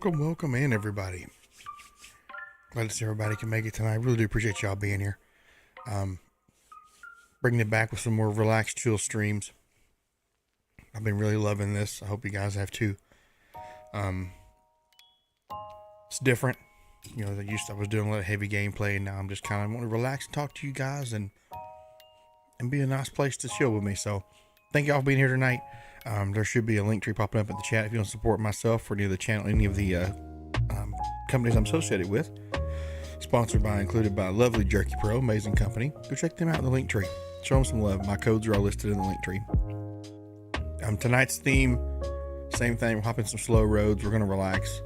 Welcome in, everybody. Glad to see everybody can make it tonight. I really do appreciate y'all being here. Bringing it back with some more relaxed, chill streams. I've been really loving this. I hope you guys have too. It's different. You know, I was doing a lot of heavy gameplay, and now I'm just kind of want to relax and talk to you guys and be a nice place to chill with me. So, thank y'all for being here tonight. There should be a link tree popping up in the chat if you want to support myself or any of the channel, any of the companies I'm associated with. Sponsored by, included by Lovely Jerky Pro, amazing company. Go check them out in the link tree. Show them some love. My codes are all listed in the link tree. Tonight's theme, same thing. We're hopping some slow roads. We're gonna relax.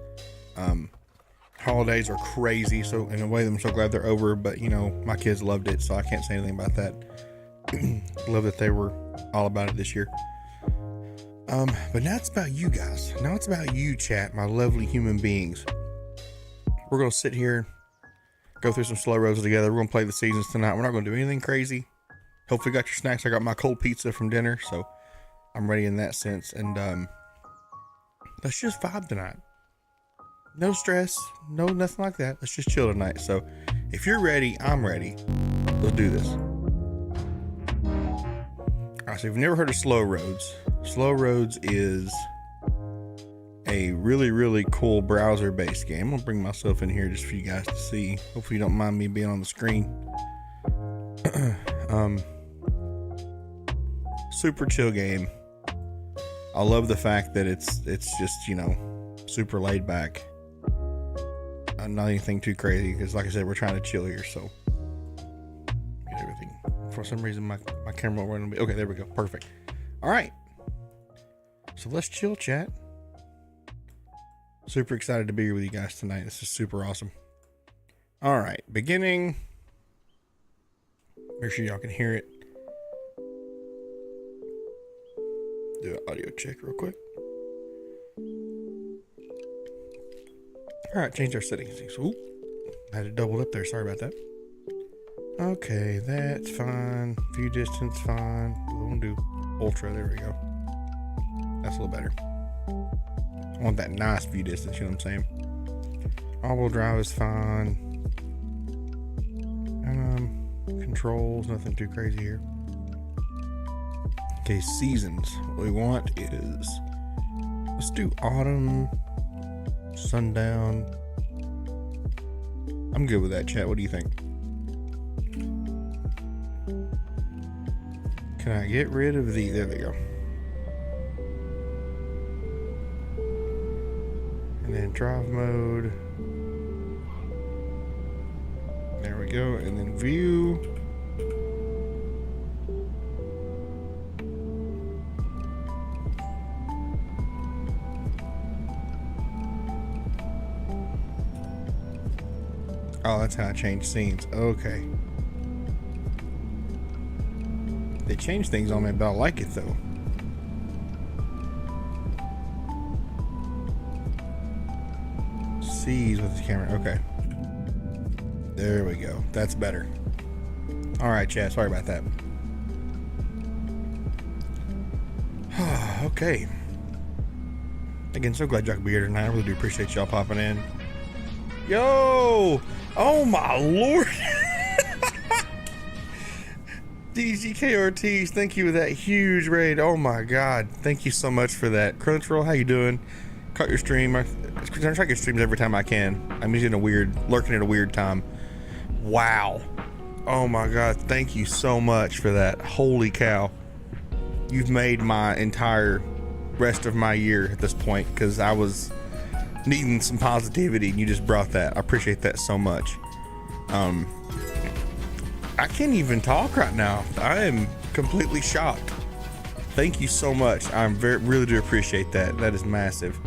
Holidays are crazy, so in a way, I'm so glad they're over. But you know, my kids loved it, so I can't say anything about that. Love that they were all about it this year. But now it's about you guys. Now it's about you, chat, my lovely human beings. We're going to sit here, go through some slow roads together. We're going to play the seasons tonight. We're not going to do anything crazy. Hopefully you got your snacks. I got my cold pizza from dinner, so I'm ready in that sense. And let's just vibe tonight. No stress, no nothing like that. Let's just chill tonight. So if you're ready, I'm ready. Let's do this. All right, so if you've never heard of Slow Roads, Slow Roads is a really, really cool browser-based game. I'm gonna bring myself in here just for you guys to see. Hopefully you don't mind me being on the screen. Super chill game. I love the fact that it's just, you know, super laid back. Not anything too crazy, because like I said, we're trying to chill here, so get everything. For some reason my camera won't run. Okay, there we go. Perfect. All right. So let's chill, chat. Super excited to be here with you guys tonight. This is super awesome. All right, beginning. Make sure y'all can hear it. Do an audio check real quick. All right, change our settings. Oop, I had it doubled up there. Sorry about that. Okay, that's fine. View distance, fine. We'll do ultra. There we go. That's a little better. I want that nice view distance, you know what I'm saying? All-wheel drive is fine. Controls, nothing too crazy here. Okay, seasons. What we want is, let's do autumn, sundown. I'm good with that, chat. What do you think? Can I get rid of the, there we go. And then drive mode. There we go. And then view. Oh, that's how I change scenes. Okay. They change things on me, but I like it though. Sees with the camera. Okay. There we go. That's better. All right, chat. Sorry about that. Okay. Again, so glad y'all could be here tonight. I really do appreciate y'all popping in. Yo! Oh my lord! DGK Ortiz, thank you for that huge raid. Oh my god, thank you so much for that. Crunchyroll, how you doing? Caught your stream. I try to get streams every time I can. I'm usually lurking at a weird time. Wow. Oh my god, thank you so much for that. Holy cow. You've made my entire rest of my year at this point, because I was needing some positivity and you just brought that. I appreciate that so much. I can't even talk right now. I am completely shocked. Thank you so much. Really do appreciate that. That is massive.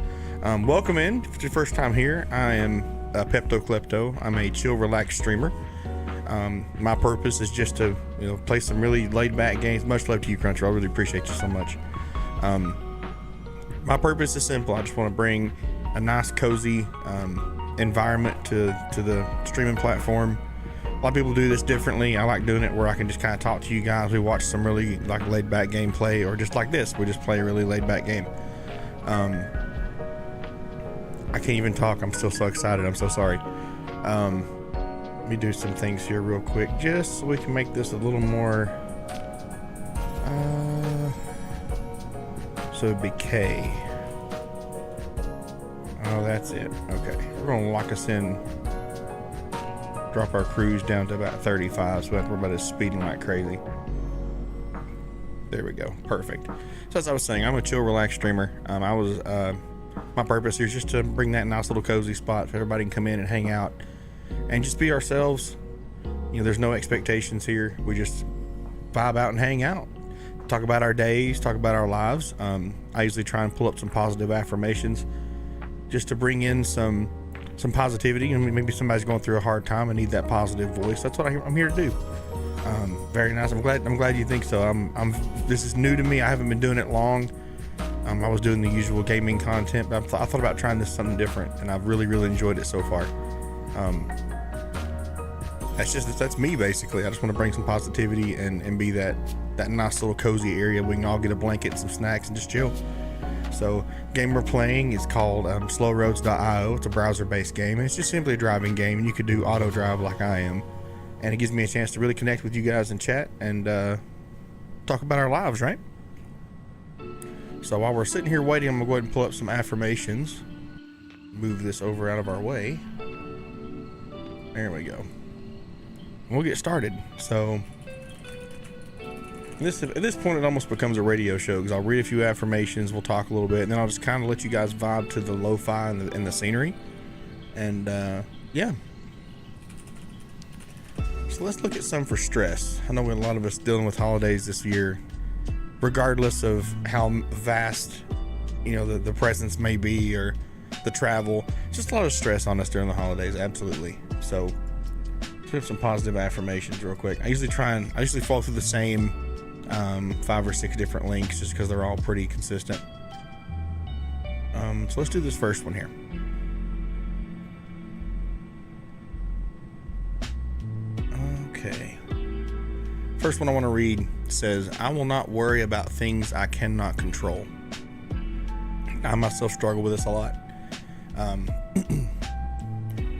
Welcome in. If it's your first time here, I am Pepto Klepto. I'm a chill, relaxed streamer. My purpose is just to play some really laid back games. Much love to you, Crunchyroll. I really appreciate you so much. My purpose is simple. I just want to bring a nice cozy environment to the streaming platform. A lot of people do this differently. I like doing it where I can just kind of talk to you guys. We watch some really laid back gameplay, or just like this, we just play a really laid back game. I can't even talk. I'm still so excited. I'm so sorry. Let me do some things here real quick, just so we can make this a little more so it'd be K. Oh, that's it. Okay, we're gonna lock us in, drop our cruise down to about 35, so we have to worry about us speeding like crazy. There we go. Perfect. So as I was saying, I'm a chill, relaxed streamer. My purpose here is just to bring that nice little cozy spot so everybody can come in and hang out and just be ourselves. There's no expectations here. We just vibe out and hang out, talk about our days, talk about our lives. I usually try and pull up some positive affirmations just to bring in some positivity. And maybe somebody's going through a hard time and need that positive voice. That's what I'm here to do. Very nice. I'm glad you think so. This is new to me. I haven't been doing it long. I was doing the usual gaming content, but I thought about trying this something different, and I've really enjoyed it so far. That's me basically. I just want to bring some positivity and be that nice little cozy area we can all get a blanket and some snacks and just chill. So game we're playing is called slowroads.io. It's a browser-based game, and it's just simply a driving game, and you could do auto drive like I am, and it gives me a chance to really connect with you guys in chat and talk about our lives, right? So while we're sitting here waiting, I'm gonna go ahead and pull up some affirmations, move this over out of our way. There we go. We'll get started. So at this point, it almost becomes a radio show, because I'll read a few affirmations, we'll talk a little bit, and then I'll just kind of let you guys vibe to the lo-fi and the scenery. And yeah. So let's look at some for stress. I know a lot of us dealing with holidays this year, regardless of how vast the presents may be or the travel. Just a lot of stress on us during the holidays. Absolutely. So let's have some positive affirmations real quick. I usually fall through the same 5 or 6 different links, just because they're all pretty consistent. So let's do this first one here. Okay. First one I want to read says, I will not worry about things I cannot control. I myself struggle with this a lot.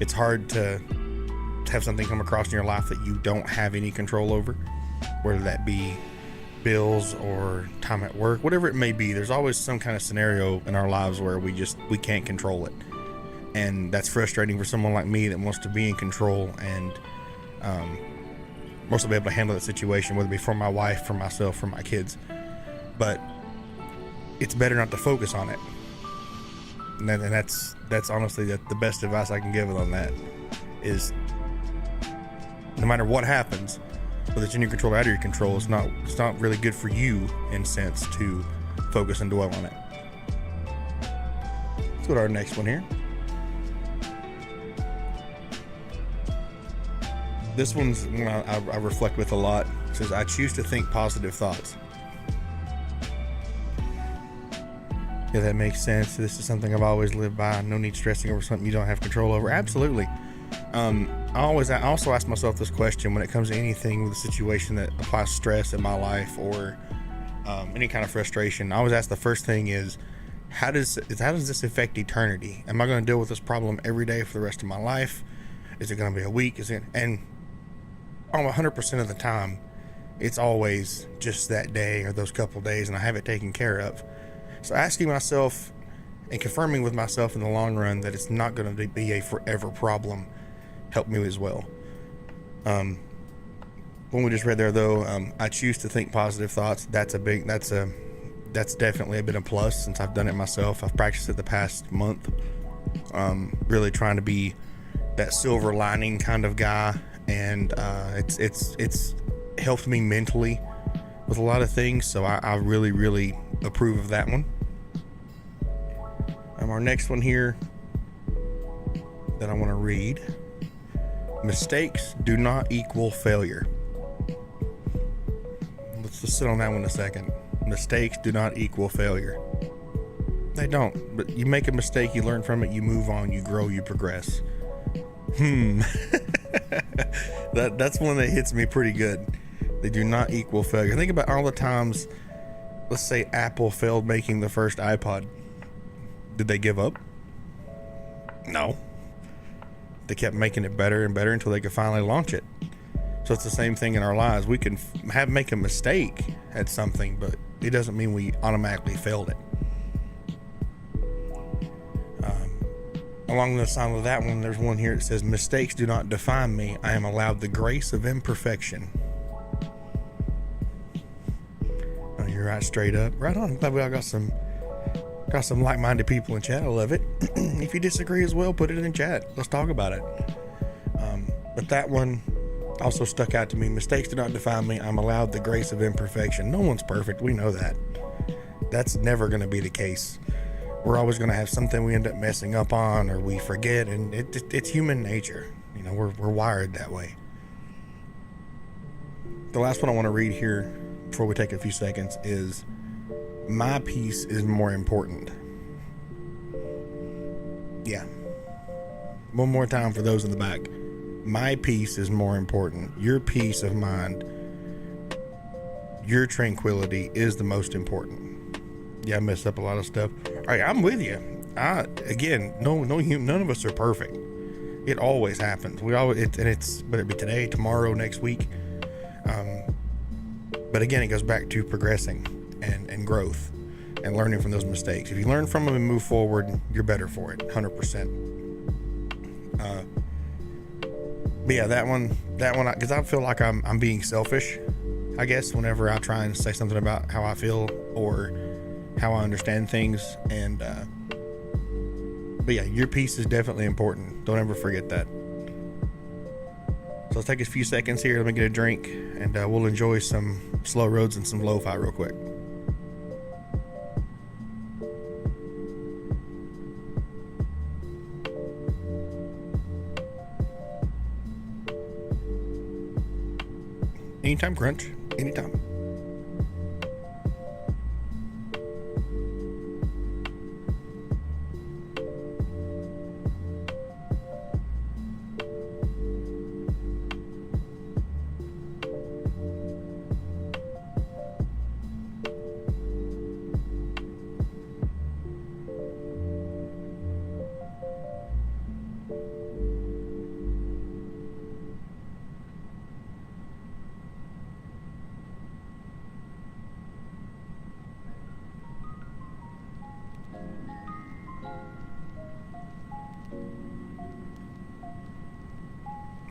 It's hard to have something come across in your life that you don't have any control over, whether that be bills or time at work, whatever it may be. There's always some kind of scenario in our lives where we can't control it, and that's frustrating for someone like me that wants to be in control and wants to be able to handle that situation, whether it be for my wife, for myself, for my kids. But it's better not to focus on it. that's honestly the best advice I can give it on that is no matter what happens, whether it's in your control or out of your control, it's not really good for you in sense to focus and dwell on it. Let's go to our next one here. This one's one I reflect with a lot. It says, I choose to think positive thoughts. Yeah, that makes sense. This is something I've always lived by. No need stressing over something you don't have control over. Absolutely. I also ask myself this question when it comes to anything with a situation that applies stress in my life or any kind of frustration. I always ask the first thing is, how does this affect eternity? Am I going to deal with this problem every day for the rest of my life? Is it going to be a week? And 100% of the time, it's always just that day or those couple days, and I have it taken care of. So asking myself and confirming with myself in the long run that it's not going to be a forever problem helped me as well. When we just read there though, I choose to think positive thoughts. That's definitely been a plus since I've done it myself. I've practiced it the past month. Really trying to be that silver lining kind of guy, and it's helped me mentally with a lot of things. So I really approve of that one. Our next one here that I want to read. Mistakes do not equal failure. Let's just sit on that one a second. Mistakes do not equal failure. They don't. But you make a mistake, you learn from it, you move on, you grow, you progress. That's one that hits me pretty good. They do not equal failure. Think about all the times, let's say Apple failed making the first iPod. Did they give up? No. They kept making it better and better until they could finally launch it. So it's the same thing in our lives. We can make a mistake at something, but it doesn't mean we automatically failed it. Along the line with that one, there's one here that says, mistakes do not define me. I am allowed the grace of imperfection. Oh, you're right, straight up. Right on. I'm glad we all got some like-minded people in chat. I love it. If you disagree as well, put it in chat. Let's talk about it. But that one also stuck out to me. Mistakes do not define me. I'm allowed the grace of imperfection. No one's perfect. We know that. That's never going to be the case. We're always going to have something we end up messing up on or we forget, and it's human nature. You know, we're wired that way. The last one I want to read here before we take a few seconds is, my peace is more important. Yeah. One more time for those in the back. My peace is more important. Your peace of mind, your tranquility is the most important. Yeah, I messed up a lot of stuff. All right, I'm with you. None of us are perfect. It always happens. Whether it be today, tomorrow, next week. But again, it goes back to progressing and growth and learning from those mistakes. If you learn from them and move forward, you're better for it, 100%. But yeah, that one, because I feel like I'm being selfish, I guess, whenever I try and say something about how I feel or how I understand things. And but yeah, your piece is definitely important. Don't ever forget that. So let's take a few seconds here. Let me get a drink, and we'll enjoy some Slow Roads and some lo-fi real quick. Anytime, Crunch. Anytime.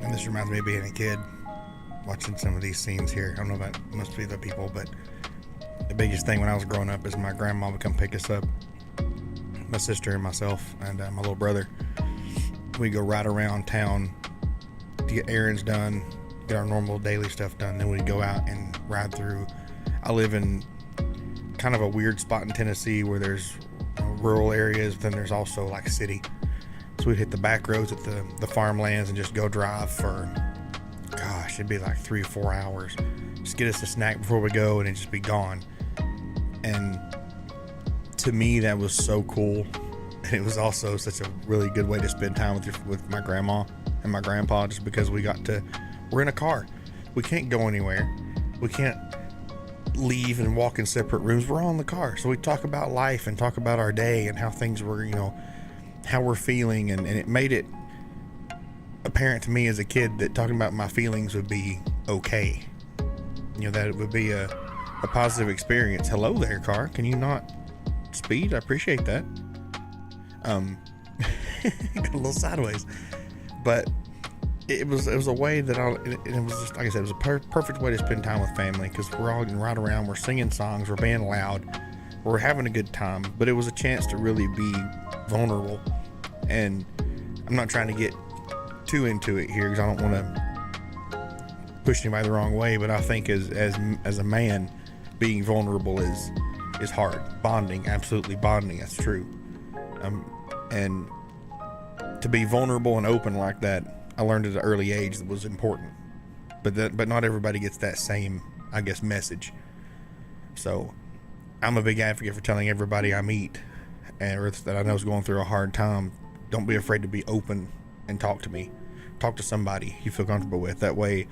And this reminds me of being a kid, watching some of these scenes here. I don't know about most of the people, but the biggest thing when I was growing up is my grandma would come pick us up my sister and myself and my little brother. We go right around town to get errands done, get our normal daily stuff done. Then we go out and ride through. I live in kind of a weird spot in Tennessee where there's rural areas, but then there's also like city. So we'd hit the back roads at the farmlands and just go drive for, gosh, it'd be like 3 or 4 hours. Just get us a snack before we go and then just be gone. And to me, that was so cool. And it was also such a really good way to spend time with my grandma and my grandpa, just because we're in a car. We can't go anywhere. We can't leave and walk in separate rooms. We're all in the car. So we talk about life and talk about our day and how things were, how we're feeling. And it made it apparent to me as a kid that talking about my feelings would be okay. That it would be a positive experience. Hello there, car. Can you not speed? I appreciate that. Got a little sideways, but it was a way that it was just, like I said, it was a perfect way to spend time with family, because we're all getting right around, we're singing songs, we're being loud, we're having a good time. But it was a chance to really be vulnerable. And I'm not trying to get too into it here, because I don't want to push anybody the wrong way, but I think as a man, being vulnerable is hard. Bonding, absolutely bonding, that's true. And to be vulnerable and open like that, I learned at an early age that was important. But not everybody gets that same, I guess, message. So I'm a big advocate for telling everybody I meet or that I know is going through a hard time, don't be afraid to be open and talk to me. Talk to somebody you feel comfortable with. That way,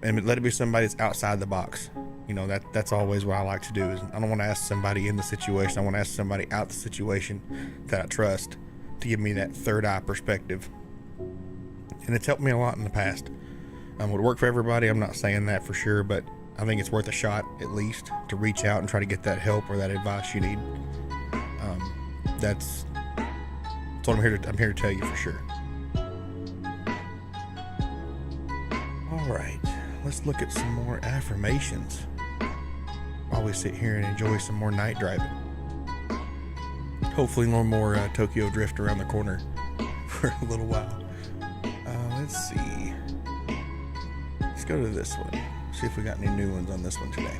and let it be somebody that's outside the box. That's always what I like to do. Is I don't want to ask somebody in the situation. I want to ask somebody out the situation that I trust to give me that third eye perspective. And it's helped me a lot in the past. Would it work for everybody? I'm not saying that for sure, but I think it's worth a shot at least to reach out and try to get that help or that advice you need. That's what I'm here to tell you for sure. All right, let's look at some more affirmations while we sit here and enjoy some more night driving. Hopefully no more Tokyo Drift around the corner for a little while. Let's see. Let's go to this one. See if we got any new ones on this one today.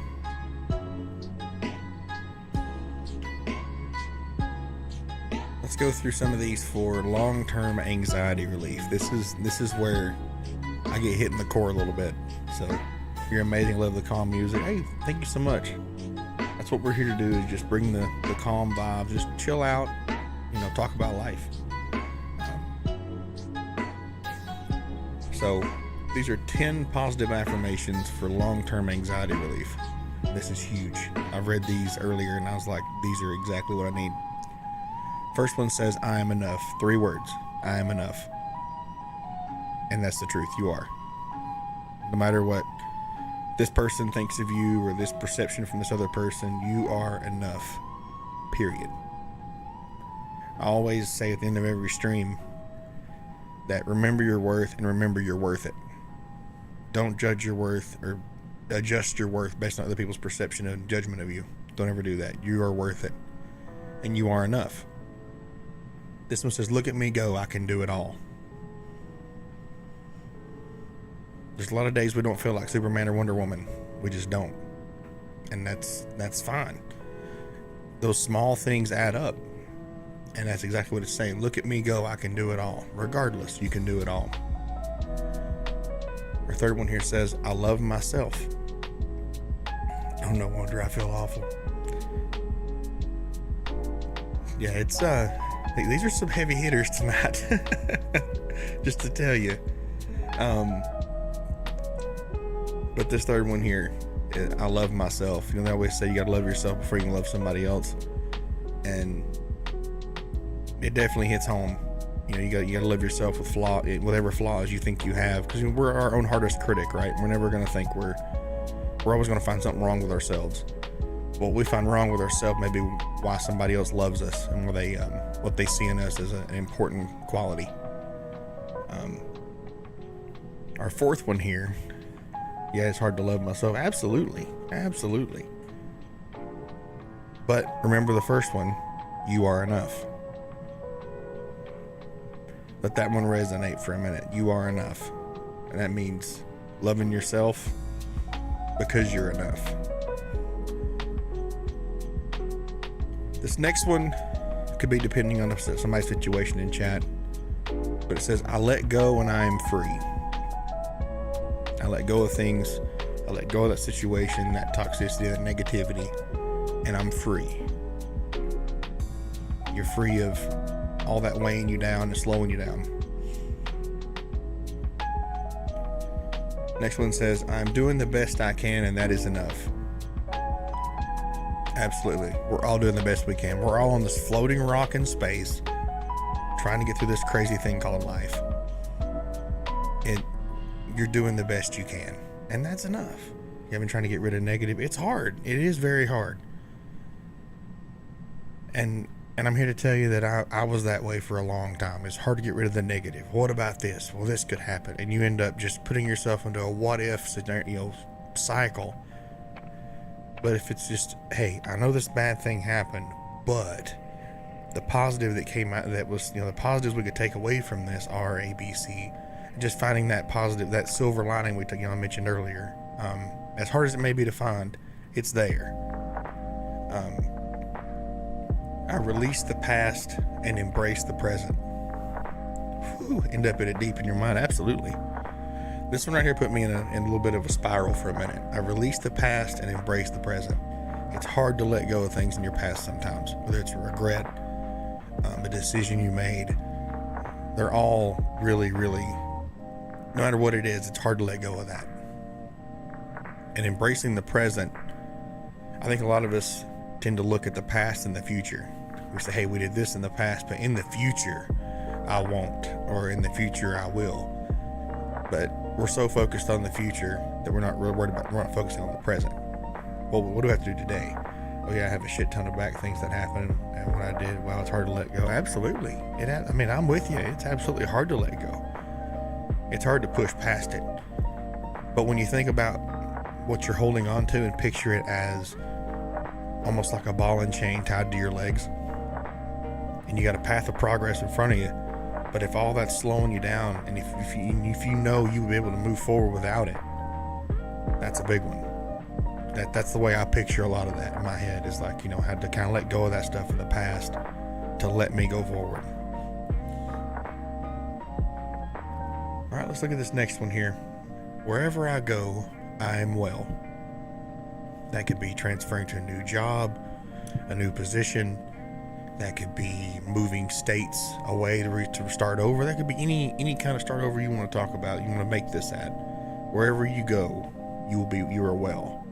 Let's go through some of these for long-term anxiety relief. This is where I get hit in the core a little bit. So you're amazing. Love the calm music. Hey, thank you so much. That's what we're here to do, is just bring the calm vibes. Just chill out, talk about life. So these are 10 positive affirmations for long-term anxiety relief. This is huge. I've read these earlier and I was like, these are exactly what I need. First one says, I am enough. 3 words. I am enough. And that's the truth. You are. No matter what this person thinks of you or this perception from this other person, you are enough. Period. I always say at the end of every stream that remember your worth and remember you're worth it. Don't judge your worth or adjust your worth based on other people's perception and judgment of you. Don't ever do that. You are worth it. And you are enough. This one says, look at me go. I can do it all. There's a lot of days we don't feel like Superman or Wonder Woman. We just don't. And that's fine. Those small things add up. And that's exactly what it's saying. Look at me go. I can do it all. Regardless, you can do it all. Our third one here says, I love myself. Oh no wonder I feel awful. Yeah, it's these are some heavy hitters tonight. Just to tell you. But this third one here, I love myself. They always say you gotta love yourself before you can love somebody else. And it definitely hits home. You gotta love yourself with whatever flaws you think you have, because we're our own hardest critic, right? We're never gonna think we're always gonna find something wrong with ourselves. What we find wrong with ourselves may be why somebody else loves us and what they see in us as an important quality. Our fourth one here, yeah, it's hard to love myself. Absolutely. But remember the first one, You are enough. Let that one resonate for a minute. You are enough. And that means loving yourself because you're enough. This next one could be depending on somebody's situation in chat. But it says, I let go and I am free. I let go of things. I let go of that situation, that toxicity, that negativity, and I'm free. You're free of all that weighing you down and slowing you down. Next one says, I'm doing the best I can and that is enough. Absolutely. We're all doing the best we can. We're all on this floating rock in space trying to get through this crazy thing called life. And you're doing the best you can. And that's enough. You haven't trying to get rid of negative. It's hard. It is very hard. And I'm here to tell you that I was that way for a long time. It's hard to get rid of the negative. What about this? Well, this could happen. And you end up just putting yourself into a what if scenario cycle. But if it's just, hey, I know this bad thing happened, but the positive that came out, that was, the positives we could take away from this are A, B, C. Just finding that positive, that silver lining I mentioned earlier. As hard as it may be to find, it's there. I release the past and embrace the present. Whew, end up in it deep in your mind. Absolutely. This one right here put me in a little bit of a spiral for a minute. I release the past and embrace the present. It's hard to let go of things in your past sometimes, whether it's a regret, a decision you made. They're all really, really, no matter what it is, it's hard to let go of that. And embracing the present, I think a lot of us tend to look at the past and the future. We say, hey, we did this in the past, but in the future, I won't, or in the future, I will. But we're so focused on the future that we're not really worried about, we're not focusing on the present. Well, what do I have to do today? Oh yeah, I have a shit ton of back things that happened, and what I did, wow, it's hard to let go. Absolutely. I'm with you. It's absolutely hard to let go. It's hard to push past it. But when you think about what you're holding on to and picture it as almost like a ball and chain tied to your legs, and you got a path of progress in front of you, but if all that's slowing you down, and if you know you will be able to move forward without it, that's a big one. That's the way I picture a lot of that in my head, is like, had to kind of let go of that stuff in the past to let me go forward. All right, let's look at this next one here. Wherever I go, I am well. That could be transferring to a new job, a new position. That could be moving states away to start over. That could be any kind of start over you want to talk about. You want to make this at. Wherever you go, you are well.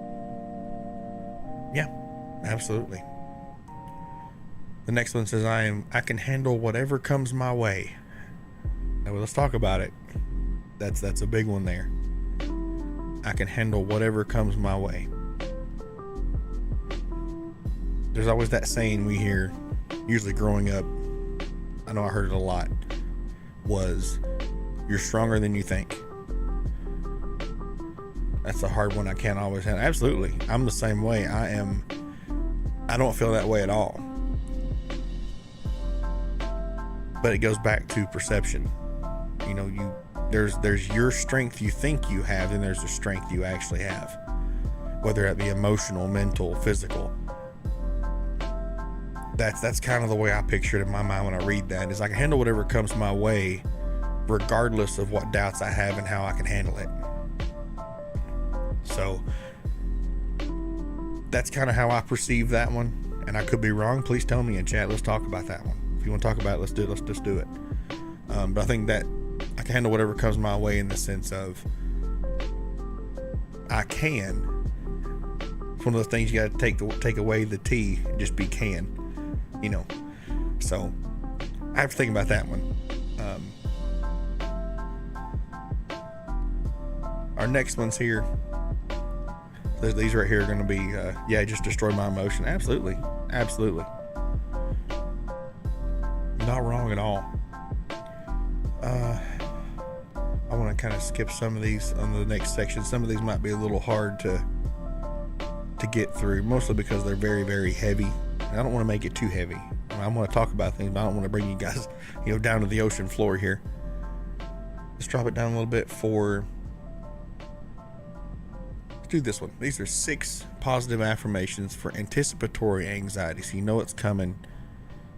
Yeah, absolutely. The next one says, I can handle whatever comes my way. Now let's talk about it. That's a big one there. I can handle whatever comes my way. There's always that saying we hear, usually growing up, I know I heard it a lot, was, you're stronger than you think. That's a hard one I can't always handle. Absolutely. I'm the same way. I don't feel that way at all. But it goes back to perception. There's your strength you think you have, and there's the strength you actually have. Whether it be emotional, mental, physical. That's kind of the way I picture it in my mind when I read that, is I can handle whatever comes my way, regardless of what doubts I have and how I can handle it. So that's kind of how I perceive that one, and I could be wrong. Please tell me in chat. Let's talk about that one. If you want to talk about it, let's do it. Let's just do it. But I think that I can handle whatever comes my way in the sense of I can. It's one of those things you got to take away the T and just be can. So I have to think about that one. Our next ones here. These right here are going to be, just destroy my emotion. Absolutely. Not wrong at all. I want to kind of skip some of these on the next section. Some of these might be a little hard to get through, mostly because they're very, very heavy. I don't want to make it too heavy. I I'm going to talk about things, but I don't want to bring you guys, down to the ocean floor here. Let's drop it down a little bit let's do this one. These are 6 positive affirmations for anticipatory anxiety. So you know it's coming.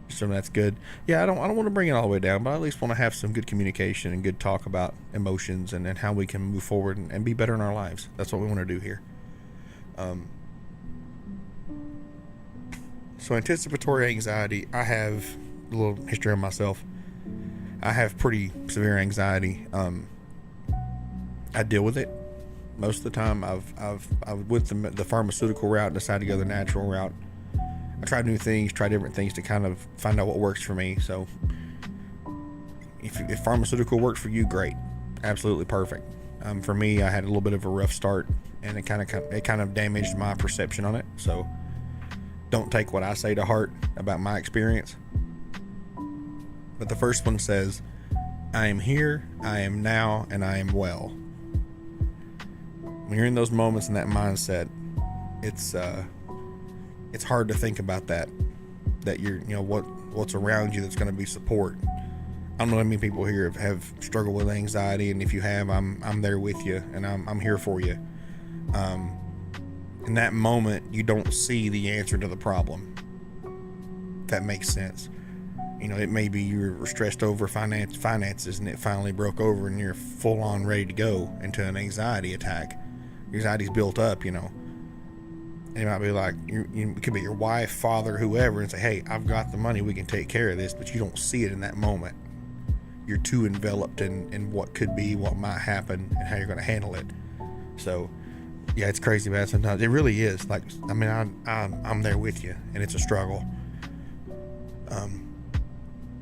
So that's good. Yeah, I don't want to bring it all the way down, but I at least want to have some good communication and good talk about emotions and how we can move forward and be better in our lives. That's what we want to do here. So anticipatory anxiety, I have a little history on myself. I have pretty severe anxiety. I deal with it most of the time. I went the pharmaceutical route, decided to go the natural route. I tried new things, tried different things to kind of find out what works for me. So if pharmaceutical works for you, great, absolutely perfect. For me, I had a little bit of a rough start, and it kind of damaged my perception on it. So don't take what I say to heart about my experience. But the first one says, I am here, I am now, and I am well. When you're in those moments in that mindset, it's hard to think about that you're, what's around you that's going to be support. I don't know how many people here have struggled with anxiety, and if you have, I'm there with you, and I'm here for you. In that moment, you don't see the answer to the problem. That makes sense. It may be you were stressed over finances and it finally broke over and you're full on ready to go into an anxiety attack. Your anxiety's built up, And it might be like, it could be your wife, father, whoever, and say, hey, I've got the money, we can take care of this, but you don't see it in that moment. You're too enveloped in what could be, what might happen, and how you're going to handle it. So, yeah, it's crazy, man. Sometimes it really is. Like, I'm there with you, and it's a struggle.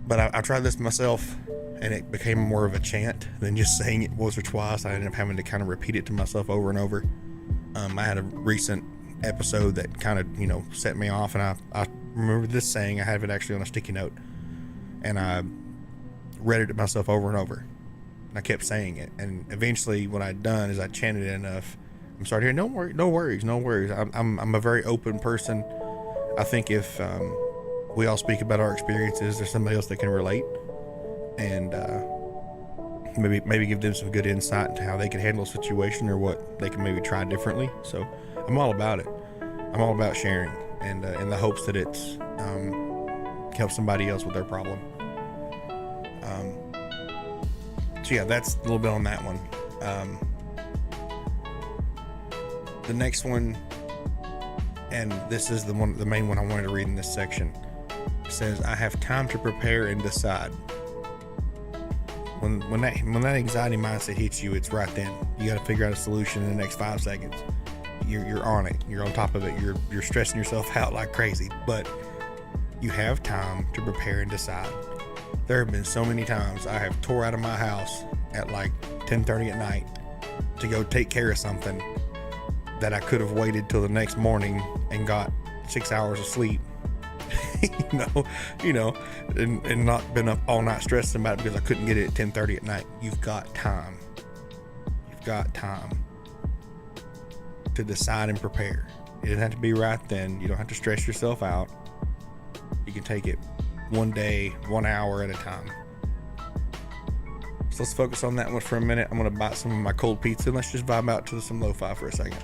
But I tried this myself, and it became more of a chant than just saying it once or twice. I ended up having to kind of repeat it to myself over and over. I had a recent episode that kind of, set me off, and I remember this saying. I have it actually on a sticky note, and I read it to myself over and over, and I kept saying it. And eventually what I'd done is I chanted it enough. I'm sorry to hear, no worries. I'm a very open person. I think if we all speak about our experiences, there's somebody else that can relate, and maybe give them some good insight into how they can handle a situation or what they can maybe try differently. So I'm all about it. I'm all about sharing, and in the hopes that it's help somebody else with their problem. So yeah, that's a little bit on that one. The next one, and this is the main one I wanted to read in this section, says, I have time to prepare and decide. When that anxiety mindset hits you, it's right then. You got to figure out a solution in the next 5 seconds. You're on it. You're on top of it. You're stressing yourself out like crazy, but you have time to prepare and decide. There have been so many times I have tore out of my house at like 10:30 at night to go take care of something that I could have waited till the next morning and got 6 hours of sleep. and not been up all night stressing about it because I couldn't get it at 10:30 at night. You've got time. You've got time to decide and prepare. It doesn't have to be right then. You don't have to stress yourself out. You can take it one day, 1 hour at a time. So let's focus on that one for a minute. I'm going to bite some of my cold pizza and let's just vibe out to some lo-fi for a second.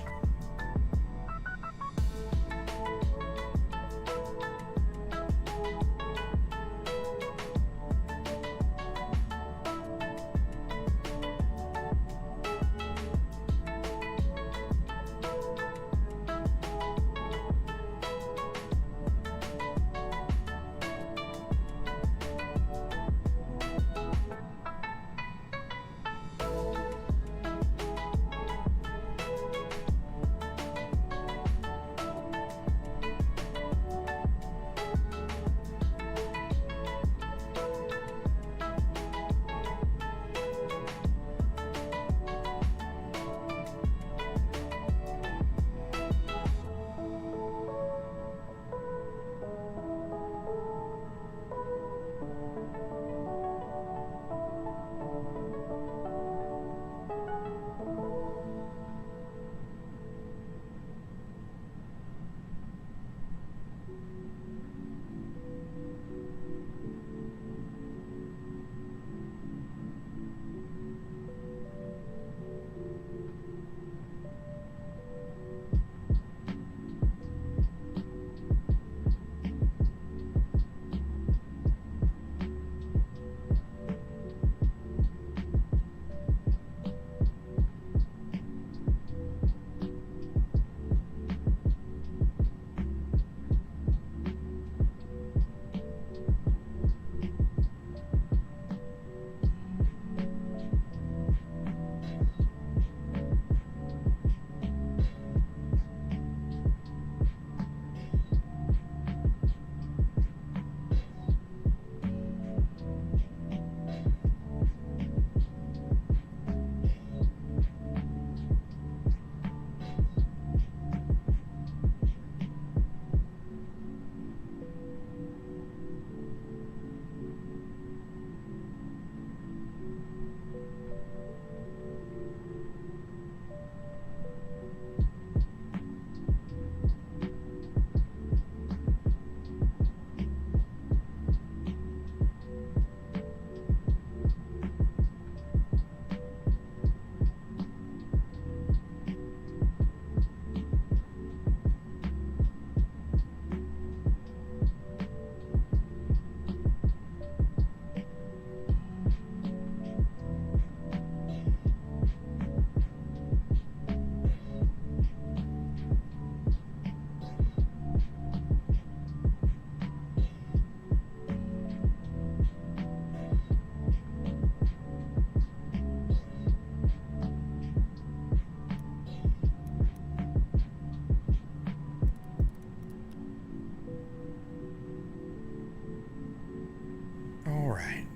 right.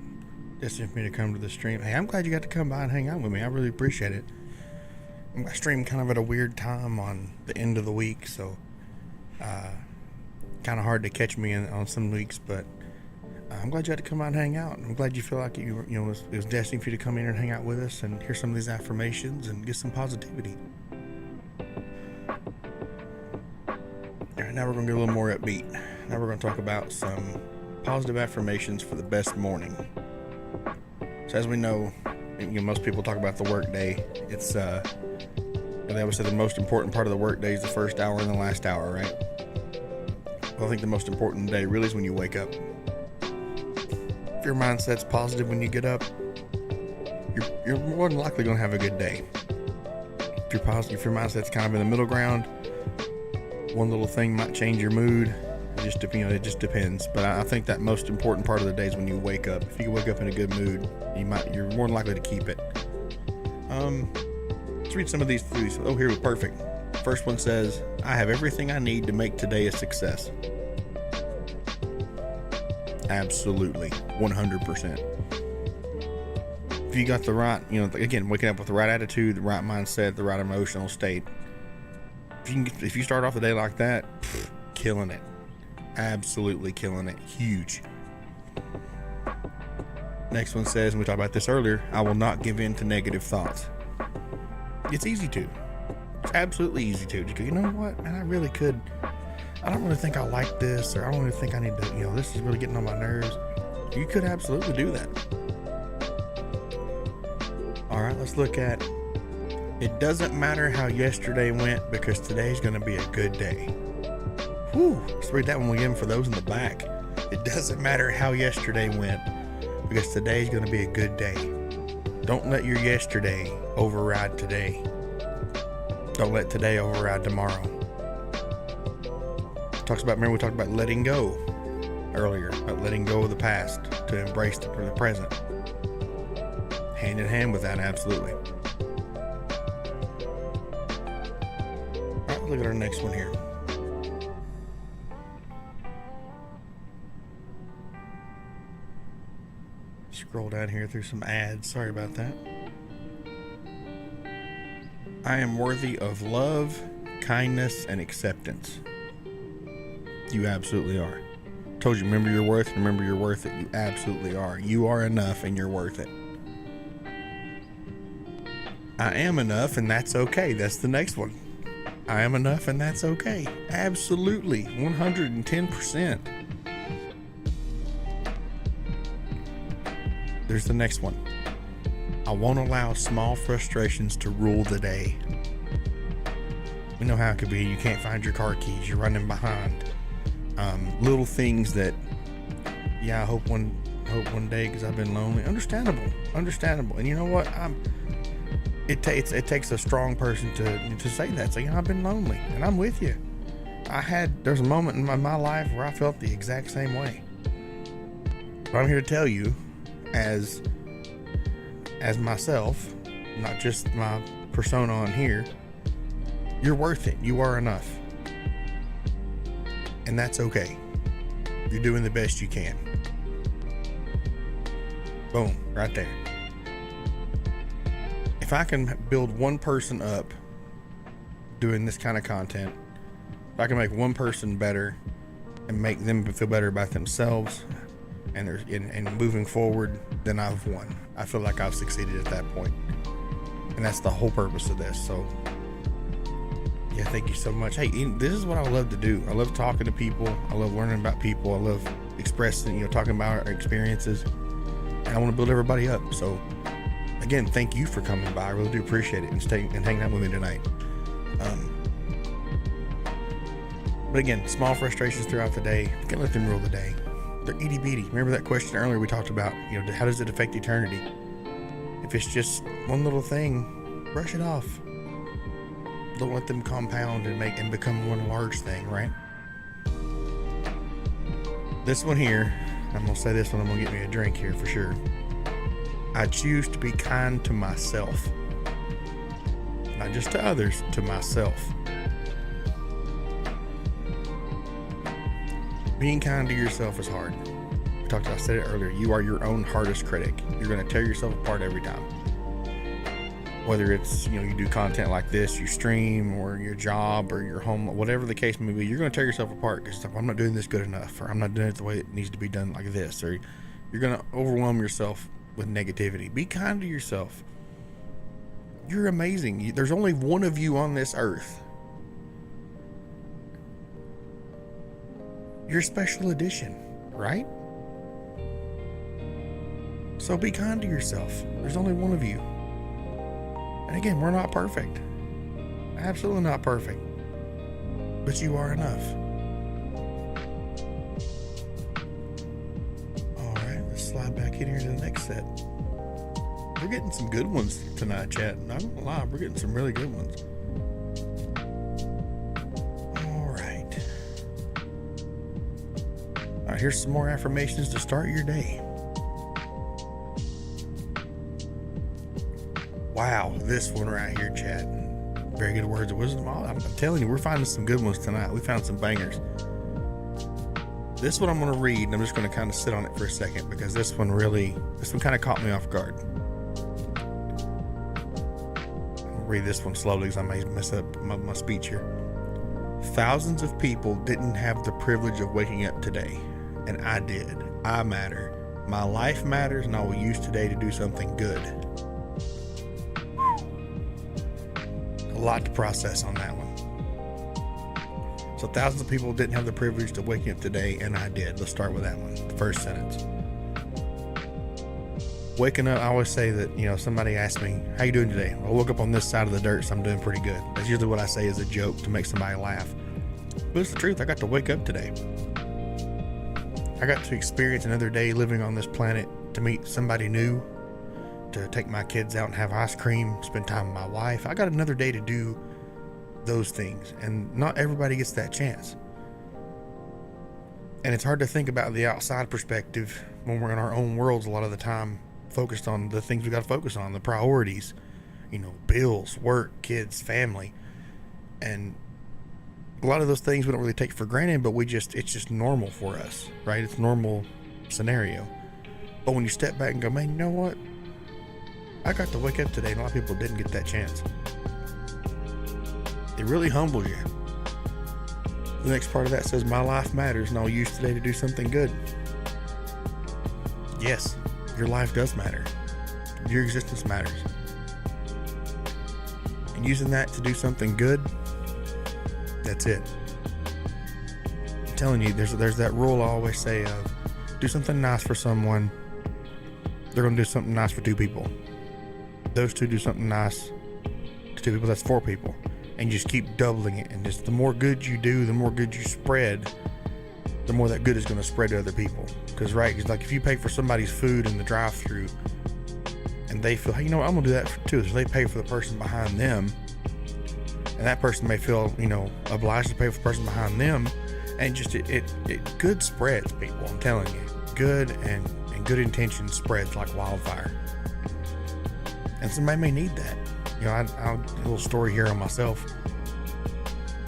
Destined for me to come to the stream. Hey, I'm glad you got to come by and hang out with me. I really appreciate it. I stream kind of at a weird time on the end of the week, so kind of hard to catch me on some weeks, but I'm glad you had to come out and hang out. I'm glad you feel like it was destined for you to come in and hang out with us and hear some of these affirmations and get some positivity. All right, now we're going to get a little more upbeat. Now we're going to talk about some positive affirmations for the best morning. So as we know, most people talk about the work day. It's they always say the most important part of the work day is the first hour and the last hour, right? Well, I think the most important day really is when you wake up. If your mindset's positive when you get up, you're more than likely going to have a good day. If you're positive, if your mindset's kind of in the middle ground, one little thing might change your mood. It just depends. But I think that most important part of the day is when you wake up. If you wake up in a good mood, you're more than likely to keep it. Let's read some of these. Oh, here, perfect. First one says, I have everything I need to make today a success. Absolutely. 100%. If you got the right, again, waking up with the right attitude, the right mindset, the right emotional state. If you start off the day like that, killing it. Absolutely killing it. Huge. Next one says, and we talked about this earlier, I will not give in to negative thoughts. It's easy to. It's absolutely easy to. Just go, you know what, man, I really could. I don't really think I like this, or I don't really think I need to, this is really getting on my nerves. You could absolutely do that. All right, let's look at, it doesn't matter how yesterday went because today's going to be a good day. Whew, let's read that one again for those in the back. It doesn't matter how yesterday went because today's going to be a good day. Don't let your yesterday override today. Don't let today override tomorrow. Remember we talked about letting go earlier, about letting go of the past to embrace the present. Hand in hand with that, absolutely. All right, look at our next one here. Scroll down here through some ads. Sorry about that. I am worthy of love, kindness, and acceptance. You absolutely are. Told you, remember your worth, remember you're worth it. You absolutely are. You are enough and you're worth it. I am enough and that's okay. That's the next one. I am enough and that's okay. Absolutely. 110%. There's the next one. I won't allow small frustrations to rule the day. We know how it could be. You can't find your car keys. You're running behind. Little things that, I hope one day because I've been lonely. Understandable. And you know what? It takes a strong person to say that. So, I've been lonely and I'm with you. There's a moment in my life where I felt the exact same way. But I'm here to tell you, as myself, not just my persona on here, you're worth it. You are enough. And that's okay. You're doing the best you can. Boom, right there. If I can build one person up doing this kind of content, if I can make one person better and make them feel better about themselves and moving forward, then I've won. I feel like I've succeeded at that point. And that's the whole purpose of this. So yeah, thank you so much. Hey, this is what I love to do. I love talking to people. I love learning about people. I love expressing, talking about our experiences. And I want to build everybody up. So again, thank you for coming by. I really do appreciate it and hanging out with me tonight. But again, small frustrations throughout the day, you can't let them rule the day. They're itty bitty. Remember that question earlier we talked about, how does it affect eternity? If it's just one little thing, brush it off. Don't let them compound and become one large thing, right? This one here, I'm going to say this one, I'm going to get me a drink here for sure. I choose to be kind to myself. Not just to others, to myself. Being kind to yourself is hard. I said it earlier, you are your own hardest critic. You're going to tear yourself apart every time. Whether it's, you do content like this, you stream, or your job, or your home, whatever the case may be, you're going to tear yourself apart because I'm not doing this good enough, or I'm not doing it the way it needs to be done like this, or you're going to overwhelm yourself with negativity. Be kind to yourself. You're amazing. There's only one of you on this earth. You're a special edition, right? So be kind to yourself. There's only one of you. And again, we're not perfect. Absolutely not perfect. But you are enough. Alright, let's slide back in here to the next set. We're getting some good ones tonight, chat. Not gonna lie, we're getting some really good ones. Alright. Alright, here's some more affirmations to start your day. Wow, this one right here, chat. Very good words of wisdom. I'm telling you, we're finding some good ones tonight. We found some bangers. This one I'm going to read, and I'm just going to kind of sit on it for a second because this one kind of caught me off guard. I'll read this one slowly because I may mess up my speech here. Thousands of people didn't have the privilege of waking up today, and I did. I matter. My life matters, and I will use today to do something good. A lot to process on that one. So thousands of people didn't have the privilege to waking up today, and I did. Let's start with that one. The first sentence. Waking up, I always say that, somebody asks me, how you doing today? I woke up on this side of the dirt, so I'm doing pretty good. That's usually what I say as a joke to make somebody laugh. But it's the truth. I got to wake up today. I got to experience another day living on this planet, to meet somebody new, to take my kids out and have ice cream, spend time with my wife. I got another day to do those things, and not everybody gets that chance. And it's hard to think about the outside perspective when we're in our own worlds a lot of the time, focused on the things we got to focus on, the priorities, bills, work, kids, family. And a lot of those things we don't really take for granted, but it's just normal for us, right? It's a normal scenario. But when you step back and go, man, you know what? I got to wake up today, and a lot of people didn't get that chance. It really humbles you. The next part of that says, my life matters, and I'll use today to do something good. Yes, your life does matter. Your existence matters. And using that to do something good, that's it. I'm telling you, there's that rule I always say of, do something nice for someone, they're going to do something nice for two people. Those two do something nice to two people, that's four people. And you just keep doubling it. And just the more good you do, the more good you spread, the more that good is going to spread to other people. Because like if you pay for somebody's food in the drive-thru and they feel, hey, I'm going to do that too. So they pay for the person behind them. And that person may feel, obliged to pay for the person behind them. And just it good spreads, people. I'm telling you. Good and good intention spreads like wildfire. And somebody may need that. I a little story here on myself.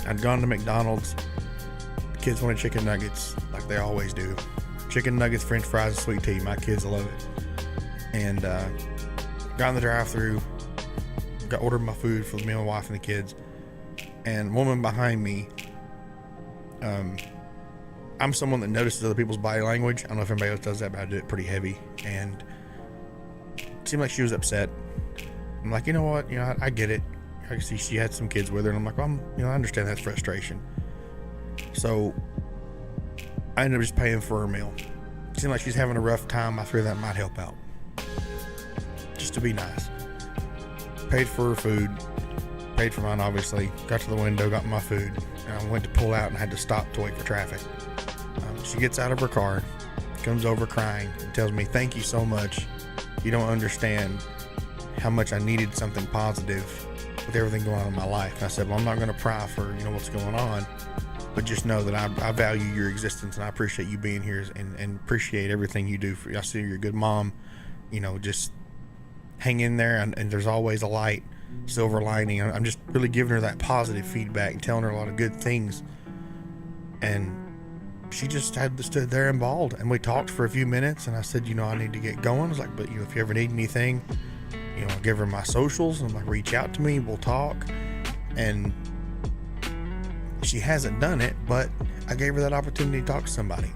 I'd gone to McDonald's. The kids wanted chicken nuggets like they always do. Chicken nuggets, french fries, and sweet tea. My kids love it. And got in the drive-thru, ordered my food for me and my wife and the kids. And a woman behind me, I'm someone that notices other people's body language. I don't know if anybody else does that, but I do it pretty heavy. And it seemed like she was upset. I'm like, you know what? I get it. I see she had some kids with her, and I'm like, I understand that's frustration. So I ended up just paying for her meal. It seemed like she's having a rough time. I figured that might help out, just to be nice. Paid for her food, paid for mine, obviously. Got to the window, got my food, and I went to pull out and had to stop to wait for traffic. She gets out of her car, comes over crying, and tells me, "Thank you so much. You don't understand how much I needed something positive with everything going on in my life." And I said, well, I'm not going to pry for what's going on, but just know that I value your existence, and I appreciate you being here, and appreciate everything you do. I see you're a good mom. Just hang in there, and there's always a light, silver lining. I'm just really giving her that positive feedback and telling her a lot of good things. And she just stood there and bawled, and we talked for a few minutes, and I said, I need to get going. I was like, but if you ever need anything, I'll give her my socials, and I'm like, reach out to me, we'll talk. And she hasn't done it, but I gave her that opportunity to talk to somebody.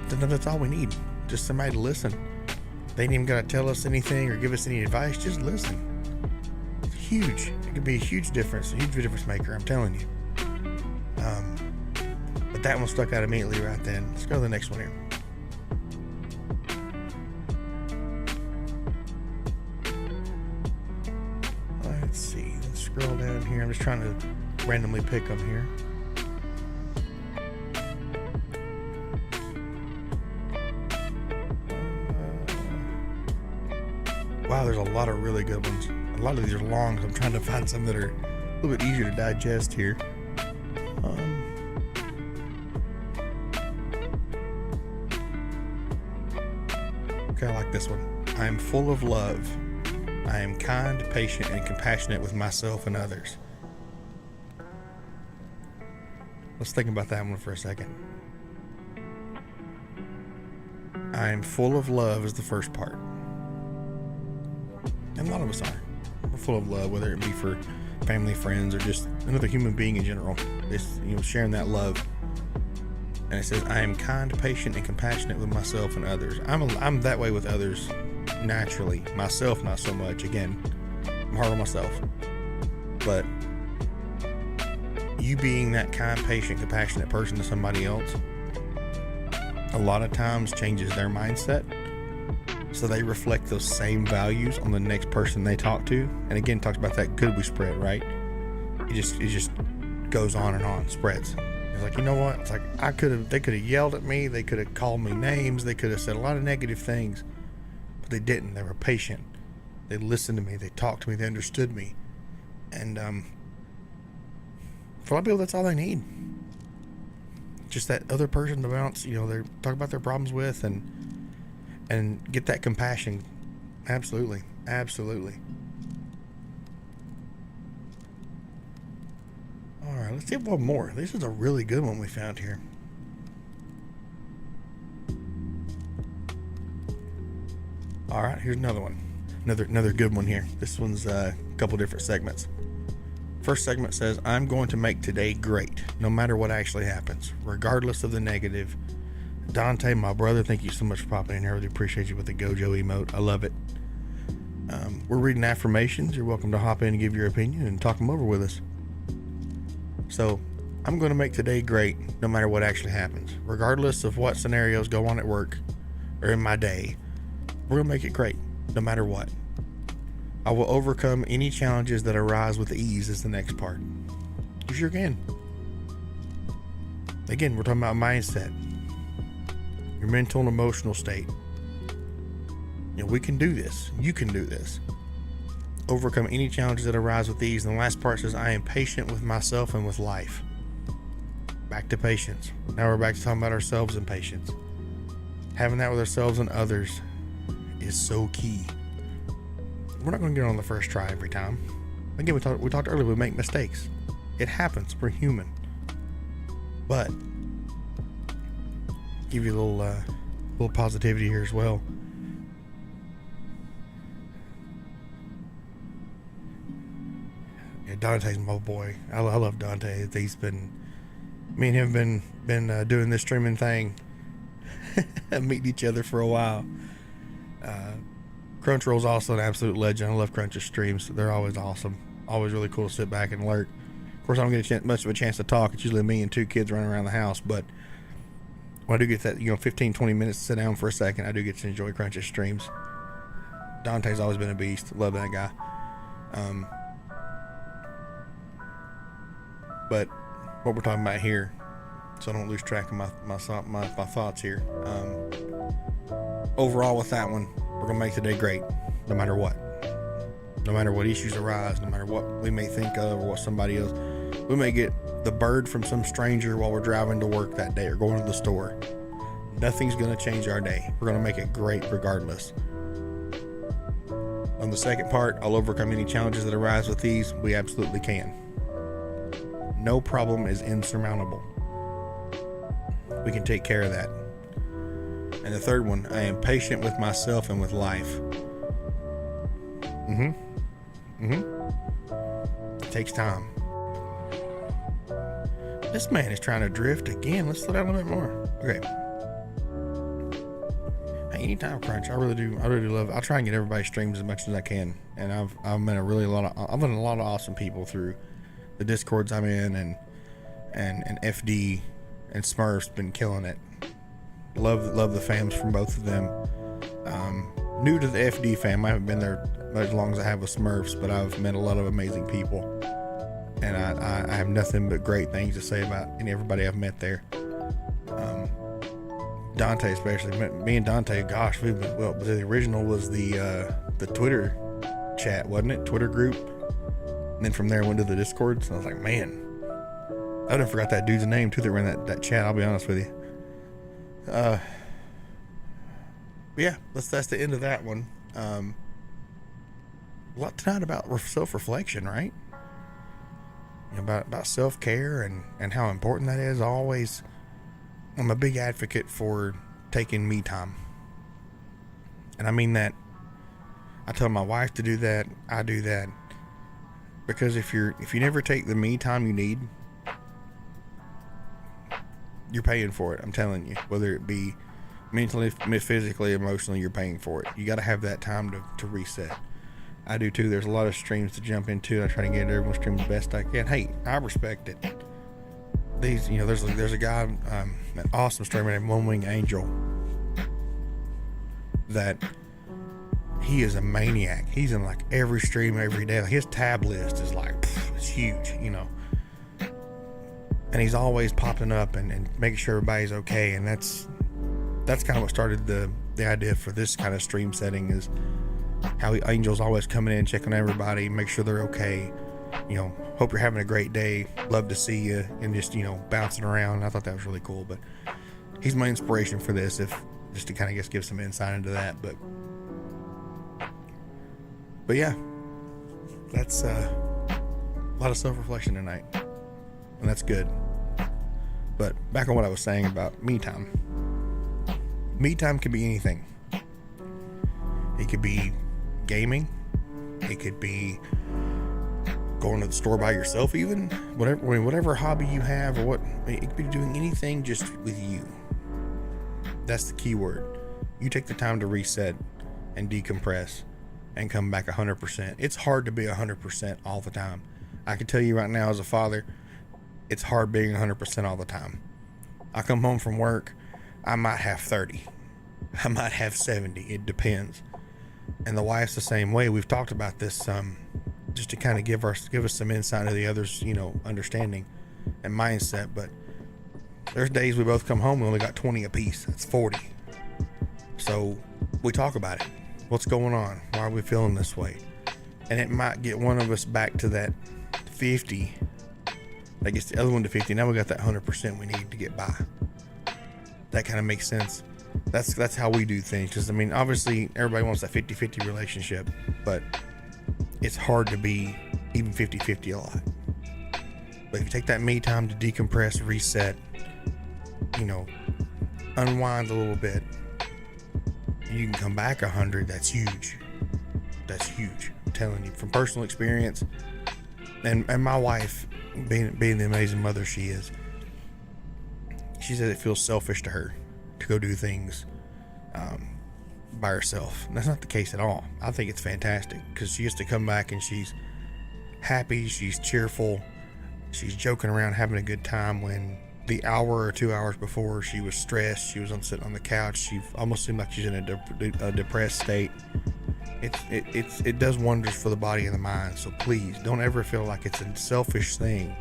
That's all we need, just somebody to listen. They ain't even gotta tell us anything or give us any advice, just listen. It's huge. It could be a huge difference, a huge difference maker, I'm telling you. But that one stuck out immediately right then. Let's go to the next one here. Let's see. Let's scroll down here. I'm just trying to randomly pick them here. Wow, there's a lot of really good ones. A lot of these are long, so I'm trying to find some that are a little bit easier to digest here. Okay, I like this one. I am full of love. I am kind, patient, and compassionate with myself and others. Let's think about that one for a second. I am full of love is the first part. And a lot of us are. We're full of love, whether it be for family, friends, or just another human being in general. It's, sharing that love. And it says, I am kind, patient, and compassionate with myself and others. I'm that way with others naturally. Myself, not so much. Again, I'm hard on myself. But you being that kind, patient, compassionate person to somebody else, a lot of times changes their mindset. So they reflect those same values on the next person they talk to. And again, talks about that good we spread, right? It just goes on and on, spreads. It's like, you know what? It's like they could have yelled at me, they could have called me names, they could have said a lot of negative things, but they didn't. They were patient. They listened to me, they talked to me, they understood me. And for a lot of people, that's all they need. Just that other person to bounce, they talk about their problems with and get that compassion. Absolutely. Alright, let's get one more. This is a really good one we found here. Alright, here's another one. Another good one here. This one's a couple different segments. First segment says, I'm going to make today great, no matter what actually happens, regardless of the negative. Dante, my brother, thank you so much for popping in here. I really appreciate you with the Gojo emote. I love it. We're reading affirmations. You're welcome to hop in and give your opinion and talk them over with us. So, I'm going to make today great, no matter what actually happens, regardless of what scenarios go on at work or in my day. We're going to make it great, no matter what. I will overcome any challenges that arise with ease is the next part. You sure can. Again, we're talking about mindset. Your mental and emotional state. We can do this. You can do this. Overcome any challenges that arise with ease. And the last part says, I am patient with myself and with life. Back to patience. Now we're back to talking about ourselves and patience. Having that with ourselves and others is so key. We're not going to get it on the first try every time. Again, we talked earlier, we make mistakes. It happens. We're human. But give you a little positivity here as well. Yeah, Dante's my boy. I love Dante. Me and him been doing this streaming thing, meeting each other for a while. Crunchyroll's also an absolute legend. I love Crunch's streams. They're always awesome. Always really cool to sit back and lurk. Of course, I don't get much of a chance to talk. It's usually me and two kids running around the house, but when I do get that, 15-20 minutes to sit down for a second, I do get to enjoy Crunch's streams. Dante's always been a beast. Love that guy. But what we're talking about here, so I don't lose track of my thoughts here. Overall, with that one, we're gonna make today great, no matter what. No matter what issues arise, no matter what we may think of or what somebody else. We may get the bird from some stranger while we're driving to work that day or going to the store. Nothing's gonna change our day. We're gonna make it great regardless. On the second part, I'll overcome any challenges that arise with these. We absolutely can. No problem is insurmountable. we can take care of that. And the third one, I am patient with myself and with life. It takes time. This man is trying to drift again. Let's slow down a little bit more. Okay. Hey, Anytime Crunch, I really do love it. I'll try and get everybody's streams as much as I can. And I've met a lot of awesome people through the Discords I'm in, and FD and Smurf's been killing it. Love the fams from both of them. New to the FD fam, I haven't been there as long as I have with Smurfs, but I've met a lot of amazing people, and I have nothing but great things to say about everybody I've met there. Dante especially, me and Dante, gosh, we've been, well, the original was the Twitter chat, wasn't it? Twitter group. And then from there I went to the Discord, so I was like, man, I done forgot that dude's name too that ran that chat, I'll be honest with you. But yeah, that's the end of that one. A lot tonight about self-reflection, right? You know, about self-care and how important that is. I'm a big advocate for taking me time. And I mean that. I tell my wife to do that. I do that. Because if you never take the me time you need, you're paying for it. I'm telling you, whether it be mentally, physically, emotionally, you're paying for it. You got to have that time to reset. I do too. There's a lot of streams to jump into. I try to get everyone's stream the best I can. Hey, I respect it. These, you know, there's a guy, an awesome streamer named One Wing Angel, that he is a maniac. He's in like every stream every day. Like his tab list is like, it's huge, you know. And he's always popping up and making sure everybody's okay. And that's kind of what started the idea for this kind of stream setting, is how Angel's always coming in, checking on everybody, make sure they're okay. You know, hope you're having a great day. Love to see you, and just, you know, bouncing around. I thought that was really cool. But he's my inspiration for this, just to kind of give some insight into that. But yeah, that's a lot of self-reflection tonight, and that's good. But back on what I was saying about me time. Me time could be anything. It could be gaming. It could be going to the store by yourself, even whatever hobby you have, or it could be doing anything just with you. That's the key word. You take the time to reset and decompress and come back 100%. It's hard to be 100% all the time. I can tell you right now, as a father, it's hard being 100% all the time. I come home from work, I might have 30. I might have 70. It depends. And the wife's the same way. We've talked about this just to kind of give us some insight into the other's, you know, understanding and mindset. But there's days we both come home, we only got 20 apiece. That's 40. So we talk about it. What's going on? Why are we feeling this way? And it might get one of us back to that 50. That gets the other one to 50. Now we got that 100% we need to get by. That kind of makes sense. That's how we do things. Because, I mean, obviously everybody wants that 50-50 relationship, but it's hard to be even 50-50 a lot. But if you take that me time to decompress, reset, you know, unwind a little bit, you can come back 100. That's huge. That's huge. I'm telling you, from personal experience, and my wife, being the amazing mother she is, she said it feels selfish to her to go do things by herself. And that's not the case at all. I think it's fantastic, because she gets to come back and she's happy, she's cheerful, she's joking around, having a good time, when the hour or 2 hours before she was stressed, she was sitting on the couch, she almost seemed like she's in a depressed state. It does wonders for the body and the mind. So please don't ever feel like it's a selfish thing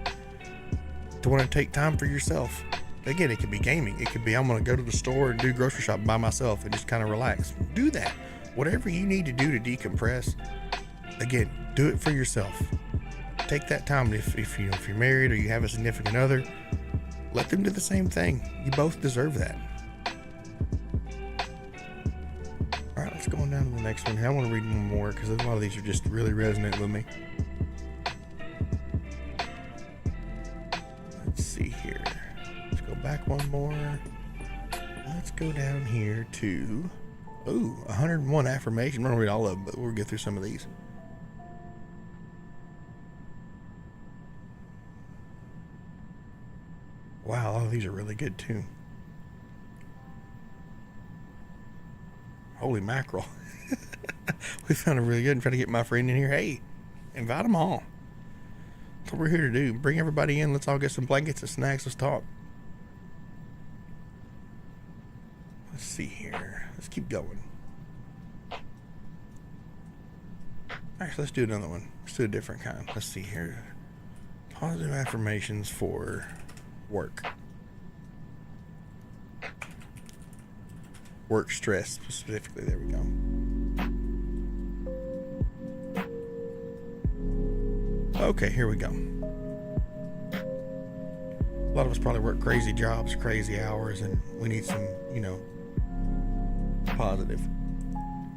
to want to take time for yourself. Again, it could be gaming. It could be, I'm going to go to the store and do grocery shopping by myself and just kind of relax. Do that. Whatever you need to do to decompress, again, do it for yourself. Take that time. If you're married or you have a significant other, let them do the same thing. You both deserve that. All right, let's go on down to the next one here. I want to read one more, because a lot of these are just really resonant with me. Let's see here. Let's go back one more. Let's go down here to 101 affirmations. I'm not gonna read all of them, but we'll get through some of these. Wow, all of these are really good too. Holy mackerel. We found it really good and try to get my friend in here. Hey, invite them all. That's what we're here to do. Bring everybody in. Let's all get some blankets and snacks. Let's talk. Let's see here. Let's keep going. Actually, let's do another one. Let's do a different kind. Let's see here. Positive affirmations for work. Work stress specifically. There we go. Okay, here we go. A lot of us probably work crazy jobs, crazy hours, and we need some, positive.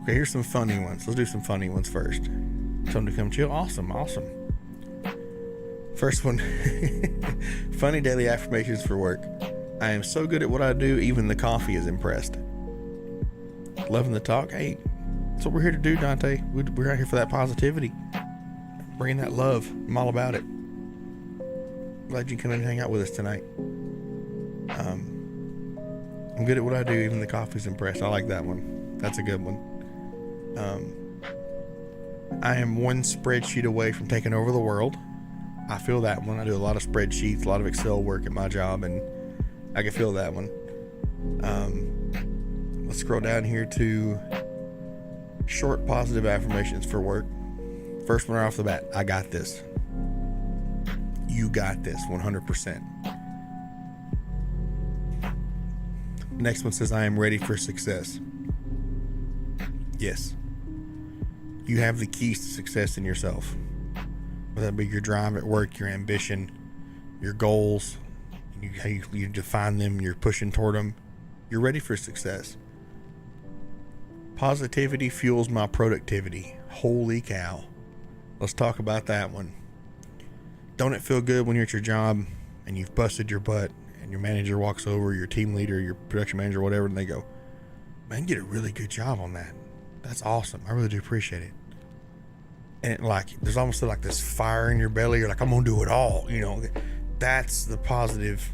Okay, here's some funny ones. Let's do some funny ones first. Tell them to come chill. Awesome. First one. Funny daily affirmations for work. I am so good at what I do, even the coffee is impressed. Loving the talk. Hey, that's what we're here to do, Dante. We're out here for that positivity. Bringing that love. I'm all about it. Glad you come in and hang out with us tonight. I'm good at what I do, even the coffee's impressed. I like that one. That's a good one. I am one spreadsheet away from taking over the world. I feel that one. I do a lot of spreadsheets, a lot of Excel work at my job, and I can feel that one. Let's scroll down here to short positive affirmations for work. First one right off the bat. I got this. You got this, 100%. Next one says, I am ready for success. Yes. You have the keys to success in yourself. Whether that be your drive at work, your ambition, your goals, how you define them, you're pushing toward them. You're ready for success. Positivity fuels my productivity. Holy cow. Let's talk about that one. Don't it feel good when you're at your job and you've busted your butt and your manager walks over, your team leader, your production manager, whatever, and they go, man, you did a really good job on that. That's awesome. I really do appreciate it. And there's almost like this fire in your belly. You're like, I'm going to do it all. That's the positive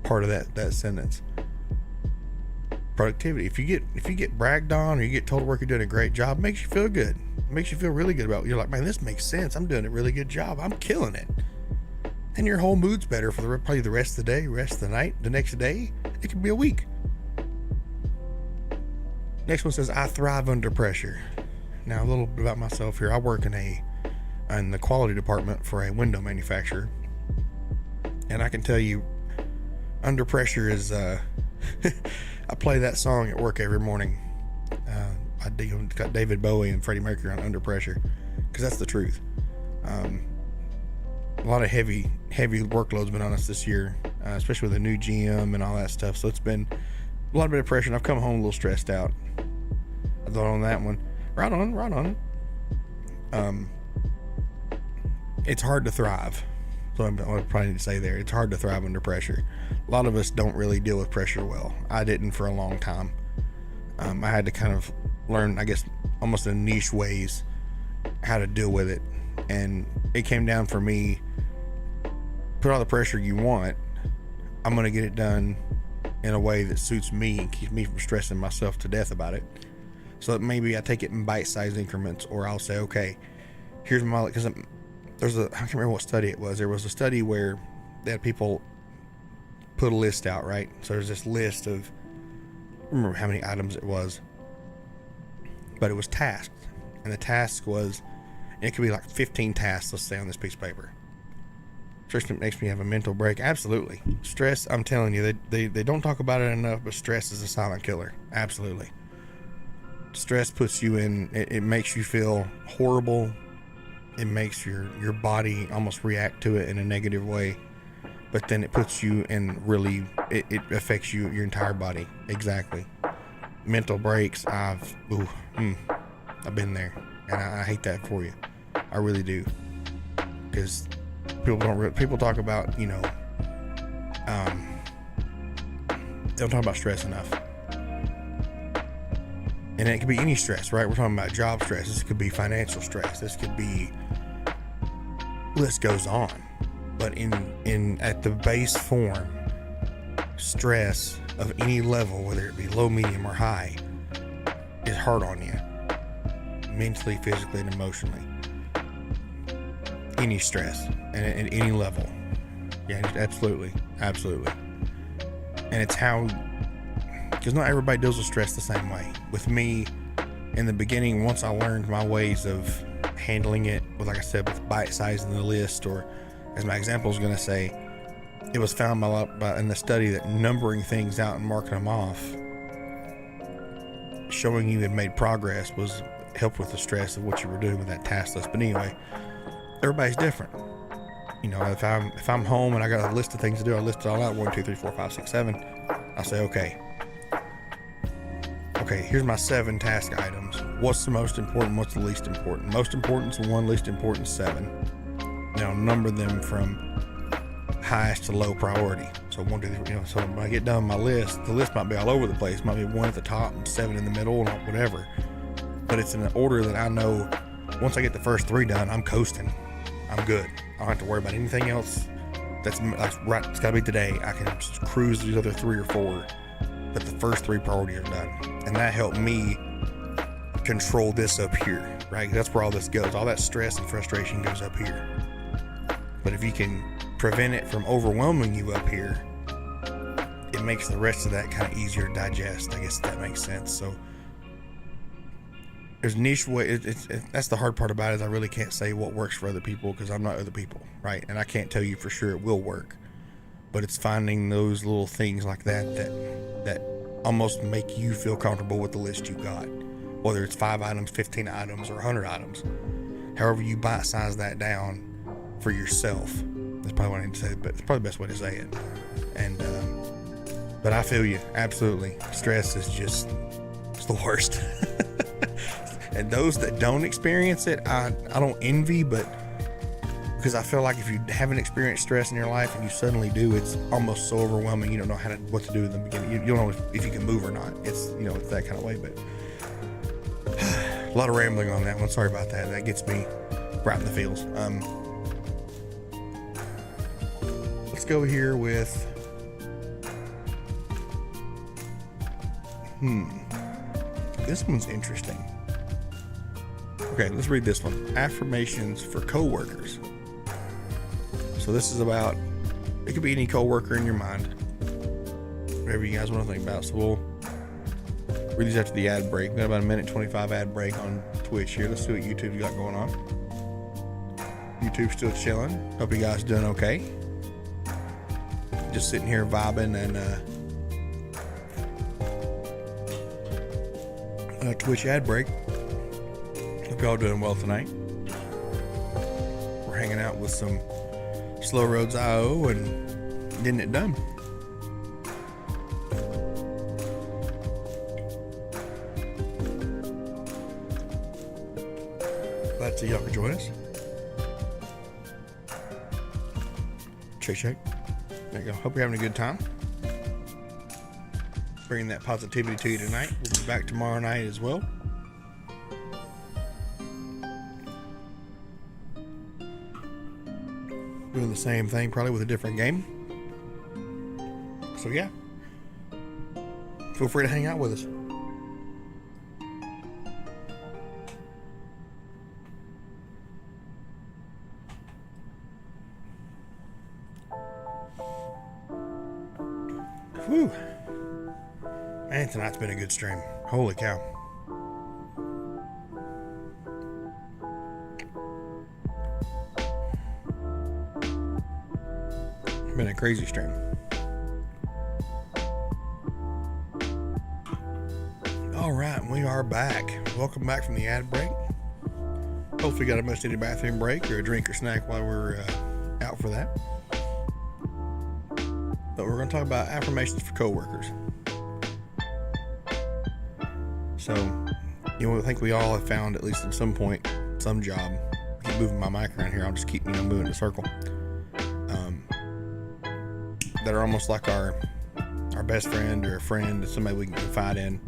part of that sentence. Productivity. If you get bragged on or you get told at work you're doing a great job, it makes you feel good. It makes you feel really good about it. You're like, man, this makes sense. I'm doing a really good job. I'm killing it. And your whole mood's better for probably the rest of the day, rest of the night, the next day. It could be a week. Next one says, I thrive under pressure. Now, a little bit about myself here. I work in the quality department for a window manufacturer. And I can tell you, under pressure is, I play that song at work every morning. I got David Bowie and Freddie Mercury on Under Pressure, because that's the truth. A lot of heavy workload's been on us this year, especially with the new GM and all that stuff. So it's been a lot of pressure, and I've come home a little stressed out. I thought on that one. Right on. It's hard to thrive. So I probably need to say there, it's hard to thrive under pressure. A lot of us don't really deal with pressure well. I didn't for a long time. I had to kind of learn, I guess, almost in niche ways how to deal with it. And it came down for me, put all the pressure you want. I'm going to get it done in a way that suits me and keeps me from stressing myself to death about it. So that maybe I take it in bite-sized increments, or I'll say, okay, here's my, because I can't remember what study it was. There was a study where they had people put a list out, right? So there's this list of, I don't remember how many items it was, but it was tasked. And the task was, it could be like 15 tasks, let's say, on this piece of paper. Stress makes me have a mental break. Absolutely. Stress, I'm telling you, they don't talk about it enough, but stress is a silent killer. Absolutely. Stress puts you in, it makes you feel horrible. It makes your body almost react to it in a negative way. But then it puts you in really, it affects your entire body. Exactly. Mental breaks, I've been there. And I hate that for you. I really do. Because people talk about, don't talk about stress enough. And it could be any stress, right? We're talking about job stress. This could be financial stress. This could be, list goes on. But at the base form, stress of any level, whether it be low, medium, or high, is hard on you. Mentally, physically, and emotionally. Any stress, and at any level. Yeah, absolutely. Absolutely. And it's how, because not everybody deals with stress the same way. With me, in the beginning, once I learned my ways of handling it, with, like I said, with bite-sizing the list, or as my example is going to say, it was found in the study that numbering things out and marking them off, showing you had made progress, was helped with the stress of what you were doing with that task list. But anyway, everybody's different. You know, if I'm home and I got a list of things to do, I list it all out, 1, 2, 3, 4, 5, 6, 7. I'll say, okay, here's my 7 task items. What's the most important? What's the least important? Most important is 1, least important is 7. Now number them from highest to low priority. So 1, 2, 3, so when I get done my list, the list might be all over the place. It might be 1 at the top and 7 in the middle, and whatever. But it's in an order that I know once I get the first 3 done, I'm coasting. I'm good. I don't have to worry about anything else. That's right. It's got to be today. I can just cruise these other 3 or 4, but the first 3 priorities are done. And that helped me control this up here, right? That's where all this goes. All that stress and frustration goes up here. But if you can prevent it from overwhelming you up here, it makes the rest of that kind of easier to digest, I guess, if that makes sense. So there's niche way. That's the hard part about it, is I really can't say what works for other people, because I'm not other people, right? And I can't tell you for sure it will work. But it's finding those little things like that almost make you feel comfortable with the list you got, whether it's 5 items, 15 items, or 100 items. However you bite size that down for yourself. That's probably what I need to say, but it's probably the best way to say it. And but I feel you, absolutely. Stress is just, it's the worst. And those that don't experience it, I don't envy, but because I feel like if you haven't experienced stress in your life and you suddenly do, it's almost so overwhelming. You don't know what to do in the beginning. You don't know if you can move or not. It's, it's that kind of way. But a lot of rambling on that one. Sorry about that. That gets me right in the feels. Let's go here with this one's interesting. Okay, let's read this one. Affirmations for coworkers. So this is about, it could be any coworker in your mind, whatever you guys want to think about. So we'll read these after the ad break. We've got about a 1:25 ad break on Twitch here. Let's see what YouTube's got going on. YouTube's still chilling. Hope you guys doing okay. Just sitting here vibing and Twitch ad break. Hope y'all doing well tonight. We're hanging out with some Slow Roads IO and getting it done. Glad to see y'all can join us. Check. There you go. Hope you're having a good time. Bringing that positivity to you tonight. We'll be back tomorrow night as well. Doing the same thing, probably with a different game. So yeah, feel free to hang out with us. Whew. Man, tonight's been a good stream. Holy cow. Been a crazy stream. All right, we are back. Welcome back from the ad break. Hopefully, got a much needed bathroom break or a drink or snack while we're out for that. But we're going to talk about affirmations for coworkers. So, I think we all have found, at least at some point, some job. I keep moving my mic around here. I'll just keep moving in a circle. That are almost like our our best friend or a friend, somebody we can confide in.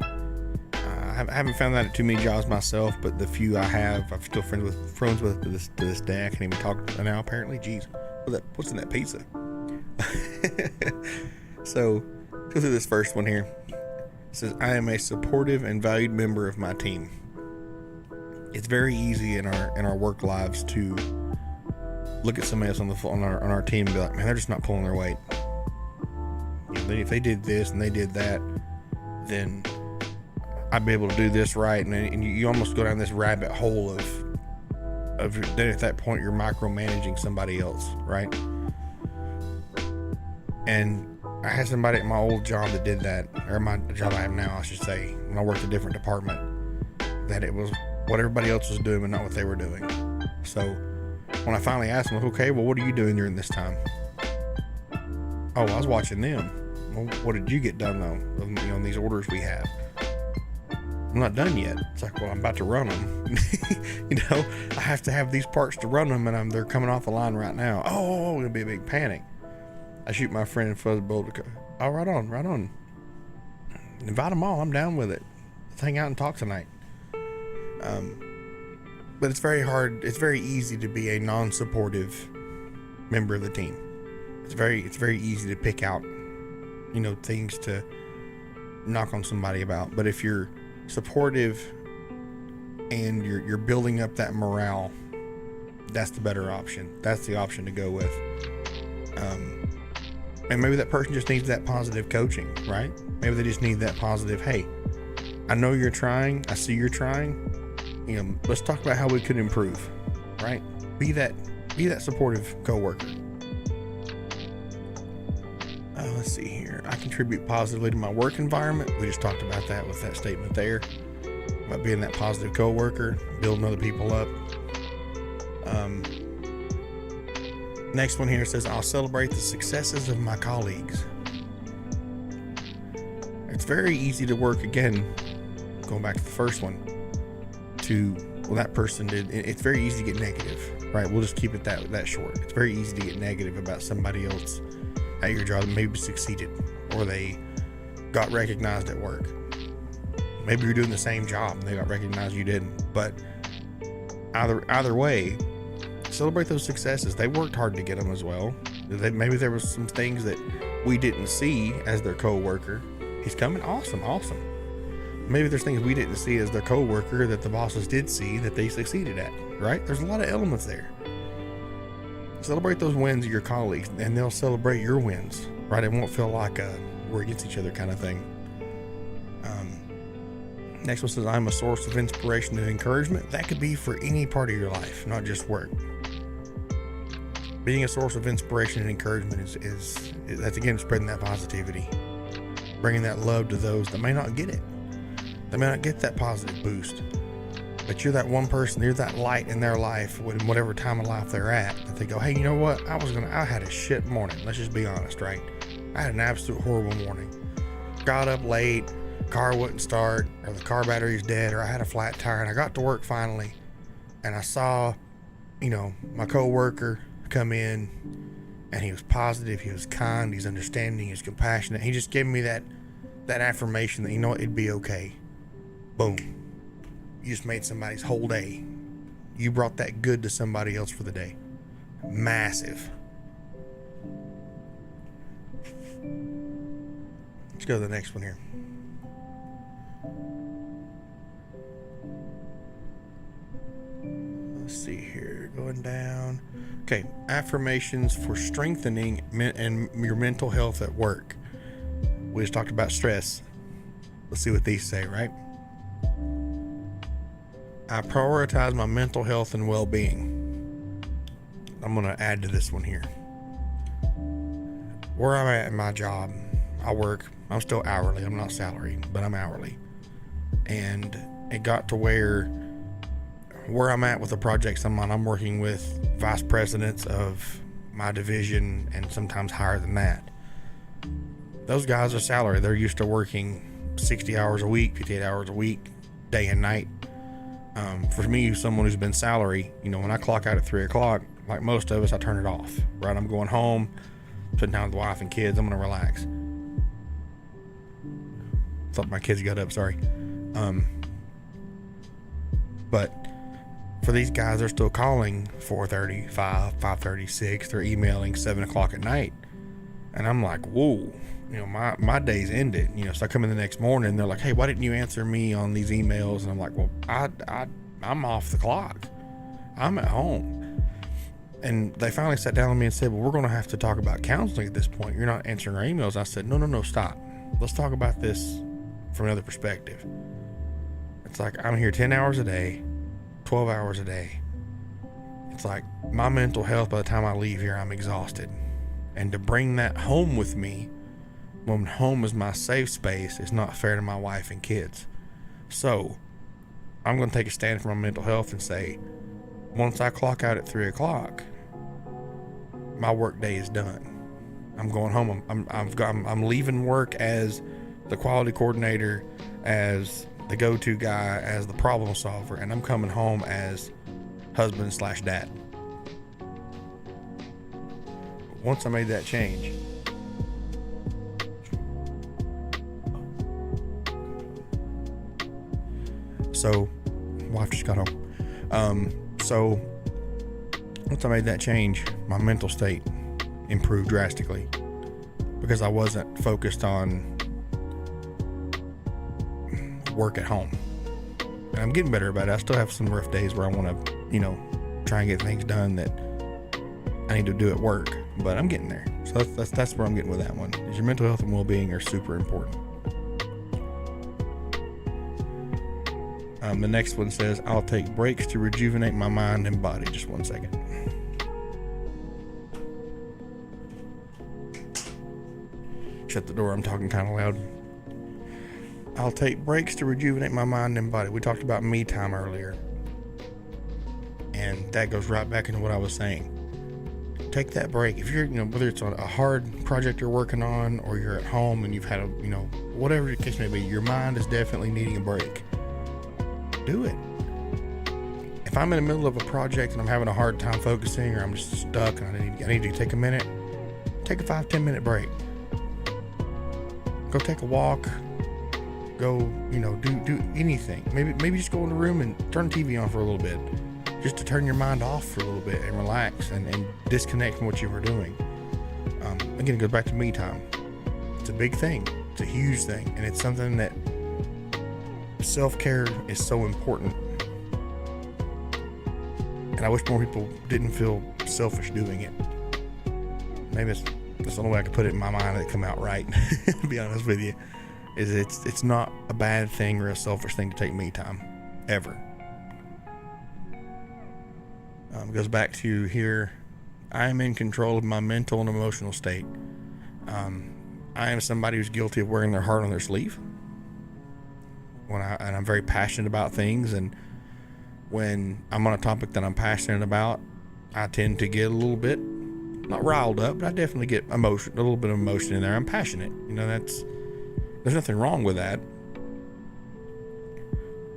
I haven't found that at too many jobs myself, but the few I have, I'm still friends with to this day. I can't even talk now. Apparently, jeez, what's in that pizza? So, go through this first one here. It says, I am a supportive and valued member of my team. It's very easy in our work lives to look at somebody else on our team and be like, man, they're just not pulling their weight. If they did this and they did that, then I'd be able to do this right. And you almost go down this rabbit hole of then at that point you're micromanaging somebody else, right? And I had somebody at my old job that did that, or my job I have now, I should say, when I worked a different department, that it was what everybody else was doing but not what they were doing. So when I finally asked them, okay, well, what are you doing during this time? Oh, I was watching them. Well, what did you get done though? In these orders we have. I'm not done yet. It's like, well, I'm about to run them. I have to have these parts to run them, and they're coming off the line right now. Oh, it'll be a big panic. I shoot my friend Fuzzbolt to go, oh, right on. Invite them all. I'm down with it. Let's hang out and talk tonight. But it's very hard. It's very easy to be a non-supportive member of the team. It's very easy to pick out, things to knock on somebody about. But if you're supportive and you're building up that morale, that's the better option. That's the option to go with. And maybe that person just needs that positive coaching, right? Maybe they just need that positive, hey, I know you're trying, I see you're trying, let's talk about how we could improve, right? Be that supportive coworker. Let's see here. I contribute positively to my work environment. We just talked about that with that statement there, about being that positive coworker, building other people up. Next one here says, I'll celebrate the successes of my colleagues. It's very easy to work, again, going back to the first one, that person did. It's very easy to get negative, right? We'll just keep it that short. It's very easy to get negative about somebody else at your job that maybe succeeded, or they got recognized at work. Maybe you're doing the same job and they got recognized, you didn't. But either way, celebrate those successes. They worked hard to get them as well. Maybe there was some things that we didn't see as their co-worker. He's coming, awesome. Maybe there's things we didn't see as their co-worker that the bosses did see that they succeeded at, right? There's a lot of elements there. Celebrate those wins of your colleagues, and they'll celebrate your wins, right? It won't feel like we're against each other kind of thing. Next one says, I'm a source of inspiration and encouragement. That could be for any part of your life, not just work. Being a source of inspiration and encouragement is that's, again, spreading that positivity, bringing that love to those that may not get it. They may not get that positive boost, but you're that one person, you're that light in their life, in whatever time of life they're at, that they go, hey, you know what? I had a shit morning. Let's just be honest, right? I had an absolute horrible morning. Got up late, car wouldn't start, or the car battery's dead, or I had a flat tire, and I got to work finally, and I saw, my coworker come in, and he was positive, he was kind, he's understanding, he's compassionate. He just gave me that affirmation that, it'd be okay. Boom. You just made somebody's whole day. You brought that good to somebody else for the day. Massive. Let's go to the next one here. Let's see here. Going down. Okay. Affirmations for strengthening and your mental health at work. We just talked about stress. Let's see what these say, right? I prioritize my mental health and well-being. I'm going to add to this one here. Where I'm at in my job, I work, I'm still hourly. I'm not salaried, but I'm hourly. And it got to where I'm at with the projects I'm on, I'm working with vice presidents of my division and sometimes higher than that. Those guys are salaried. They're used to working 60 hours a week, 58 hours a week, day and night. For me, someone who's been salary, when I clock out at 3 o'clock, like most of us, I turn it off, right? I'm going home, spend time with the wife and kids. I'm going to relax. Thought my kids got up, sorry. But for these guys, they're still calling 4:30, 5, 5:30, 6. They're emailing 7 o'clock at night. And I'm like, whoa, my day's ended. So I come in the next morning and they're like, hey, why didn't you answer me on these emails? And I'm like, well, I'm off the clock. I'm at home. And they finally sat down with me and said, well, we're going to have to talk about counseling at this point. You're not answering our emails. I said, no, stop. Let's talk about this from another perspective. It's like, I'm here 10 hours a day, 12 hours a day. It's like my mental health, by the time I leave here, I'm exhausted. And to bring that home with me, when home is my safe space, is not fair to my wife and kids. So I'm going to take a stand for my mental health and say, once I clock out at 3 o'clock, my work day is done. I'm going home. I'm leaving work as the quality coordinator, as the go-to guy, as the problem solver, and I'm coming home as husband/dad. Once I made that change, so wife just got home. So once I made that change, my mental state improved drastically because I wasn't focused on work at home. And I'm getting better about it. I still have some rough days where I want to, try and get things done that I need to do at work, but I'm getting there. So that's where I'm getting with that one. Is your mental health and well-being are super important. The next one says, I'll take breaks to rejuvenate my mind and body. Just one second. Shut the door. I'm talking kind of loud. I'll take breaks to rejuvenate my mind and body. We talked about me time earlier. And that goes right back into what I was saying. Take that break. If you're, whether it's on a hard project you're working on or you're at home and you've had whatever the case may be, your mind is definitely needing a break. Do it. If I'm in the middle of a project and I'm having a hard time focusing, or I'm just stuck and I need to take a minute, take a 5-10 minute break. Go take a walk. Go, do anything. Maybe just go in the room and turn the TV on for a little bit, just to turn your mind off for a little bit and relax and disconnect from what you were doing. Again, it goes back to me time. It's a big thing. It's a huge thing, and it's something that self-care is so important. And I wish more people didn't feel selfish doing it. Maybe that's the only way I could put it in my mind that come out right. To be honest with you, is it's not a bad thing or a selfish thing to take me time, ever. It goes back to here. I am in control of my mental and emotional state. I am somebody who's guilty of wearing their heart on their sleeve. And I'm very passionate about things, and when I'm on a topic that I'm passionate about, I tend to get a little bit, not riled up, but I definitely get a little bit of emotion in there. I'm passionate. There's nothing wrong with that.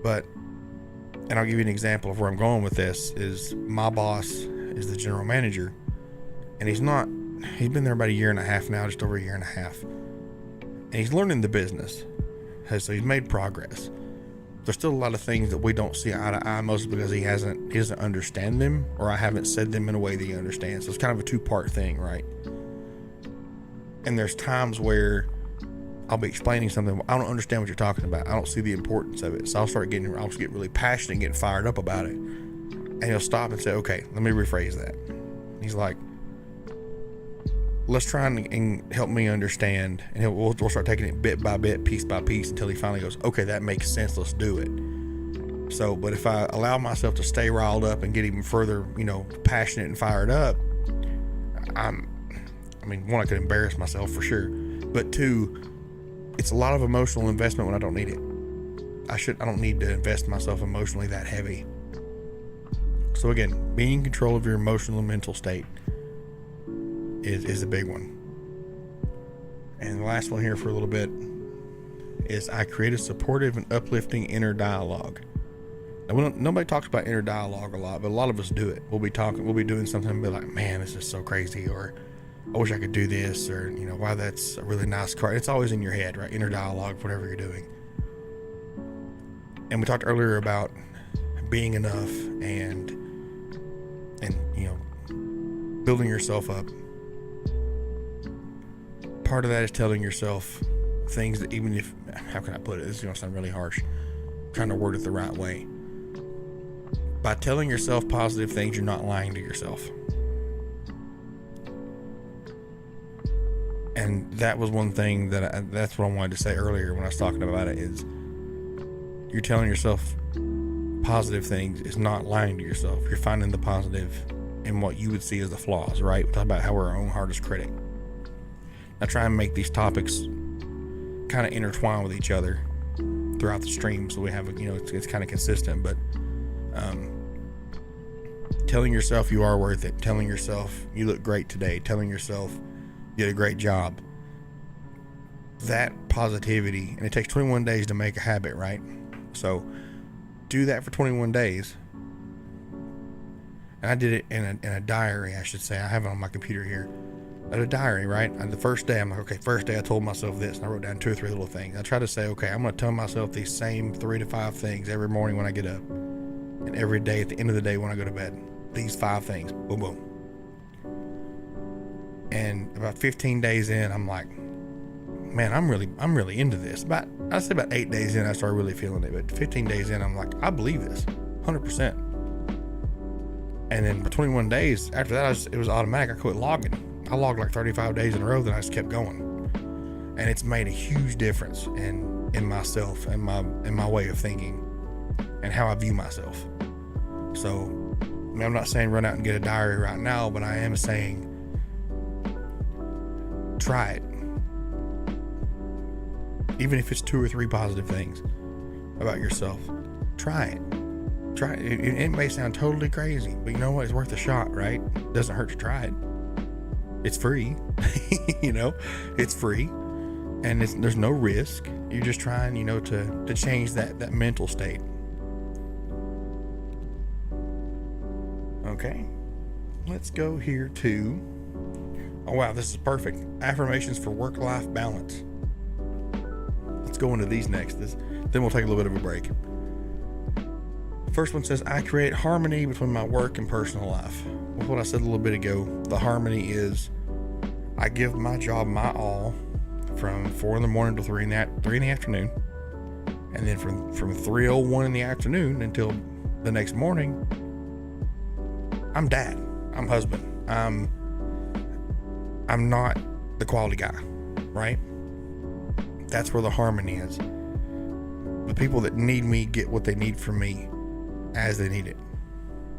But, and I'll give you an example of where I'm going with this, is my boss is the general manager, and he's been there about a year and a half now, just over a year and a half. And he's learning the business. So he's made progress. There's still a lot of things that we don't see eye to eye, mostly because he doesn't understand them, or I haven't said them in a way that he understands. So it's kind of a two-part thing, right? And there's times where I'll be explaining something, I don't understand what you're talking about. I don't see the importance of it. So I'll get really passionate and get fired up about it. And he'll stop and say, okay, let me rephrase that. He's like, let's try and help me understand. And we'll start taking it bit by bit, piece by piece, until he finally goes, okay, that makes sense. Let's do it. So, but if I allow myself to stay riled up and get even further, passionate and fired up, one, I could embarrass myself for sure. But two, it's a lot of emotional investment when I don't need it. I don't need to invest myself emotionally that heavy. So again, being in control of your emotional and mental state is a big one. And the last one here for a little bit is I create a supportive and uplifting inner dialogue. Now, nobody talks about inner dialogue a lot, but a lot of us do it. We'll be doing something and be like, man, this is so crazy, or I wish I could do this, or, wow, that's a really nice car. It's always in your head, right? Inner dialogue, whatever you're doing. And we talked earlier about being enough and building yourself up. Part of that is telling yourself things that, even if, how can I put it? This is going to sound really harsh. I'm trying to word it the right way. By telling yourself positive things, you're not lying to yourself. And that was one thing that's what I wanted to say earlier when I was talking about it, is you're telling yourself positive things is not lying to yourself. You're finding the positive in what you would see as the flaws, right? We talk about how we're our own hardest critic. I try and make these topics kind of intertwine with each other throughout the stream, so we have, it's kind of consistent. But telling yourself you are worth it, telling yourself you look great today, telling yourself you did a great job, that positivity, and it takes 21 days to make a habit, right? So do that for 21 days. And I did it in a diary, I should say. I have it on my computer here. At a diary, right? And the first day, I'm like, okay, first day I told myself this, and I wrote down 2 or 3 little things. I try to say, okay, I'm going to tell myself these same 3 to 5 things every morning when I get up, and every day at the end of the day when I go to bed. These 5 things, boom, boom. And about 15 days in, I'm like, man, I'm really into this. I'd say about 8 days in, I started really feeling it. But 15 days in, I'm like, I believe this, 100%. And then for 21 days after that, it was automatic. I quit logging. I logged like 35 days in a row, then I just kept going. And it's made a huge difference in myself and my way of thinking and how I view myself. So, I'm not saying run out and get a diary right now, but I am saying try it. Even if it's 2 or 3 positive things about yourself, try it. Try it. It may sound totally crazy, but you know what? It's worth a shot, right? It doesn't hurt to try it. It's free. It's free, and there's no risk. You're just trying, to change that mental state. Okay, let's go here to, oh wow, this is perfect. Affirmations for work-life balance. Let's go into these next. Then we'll take a little bit of a break. The first one says, I create harmony between my work and personal life. Well, what I said a little bit ago, the harmony is I give my job my all from 4 in the morning to 3 in the afternoon. And then from 3:01 in the afternoon until the next morning, I'm dad. I'm husband. I'm not the quality guy, right? That's where the harmony is. The people that need me get what they need from me as they need it,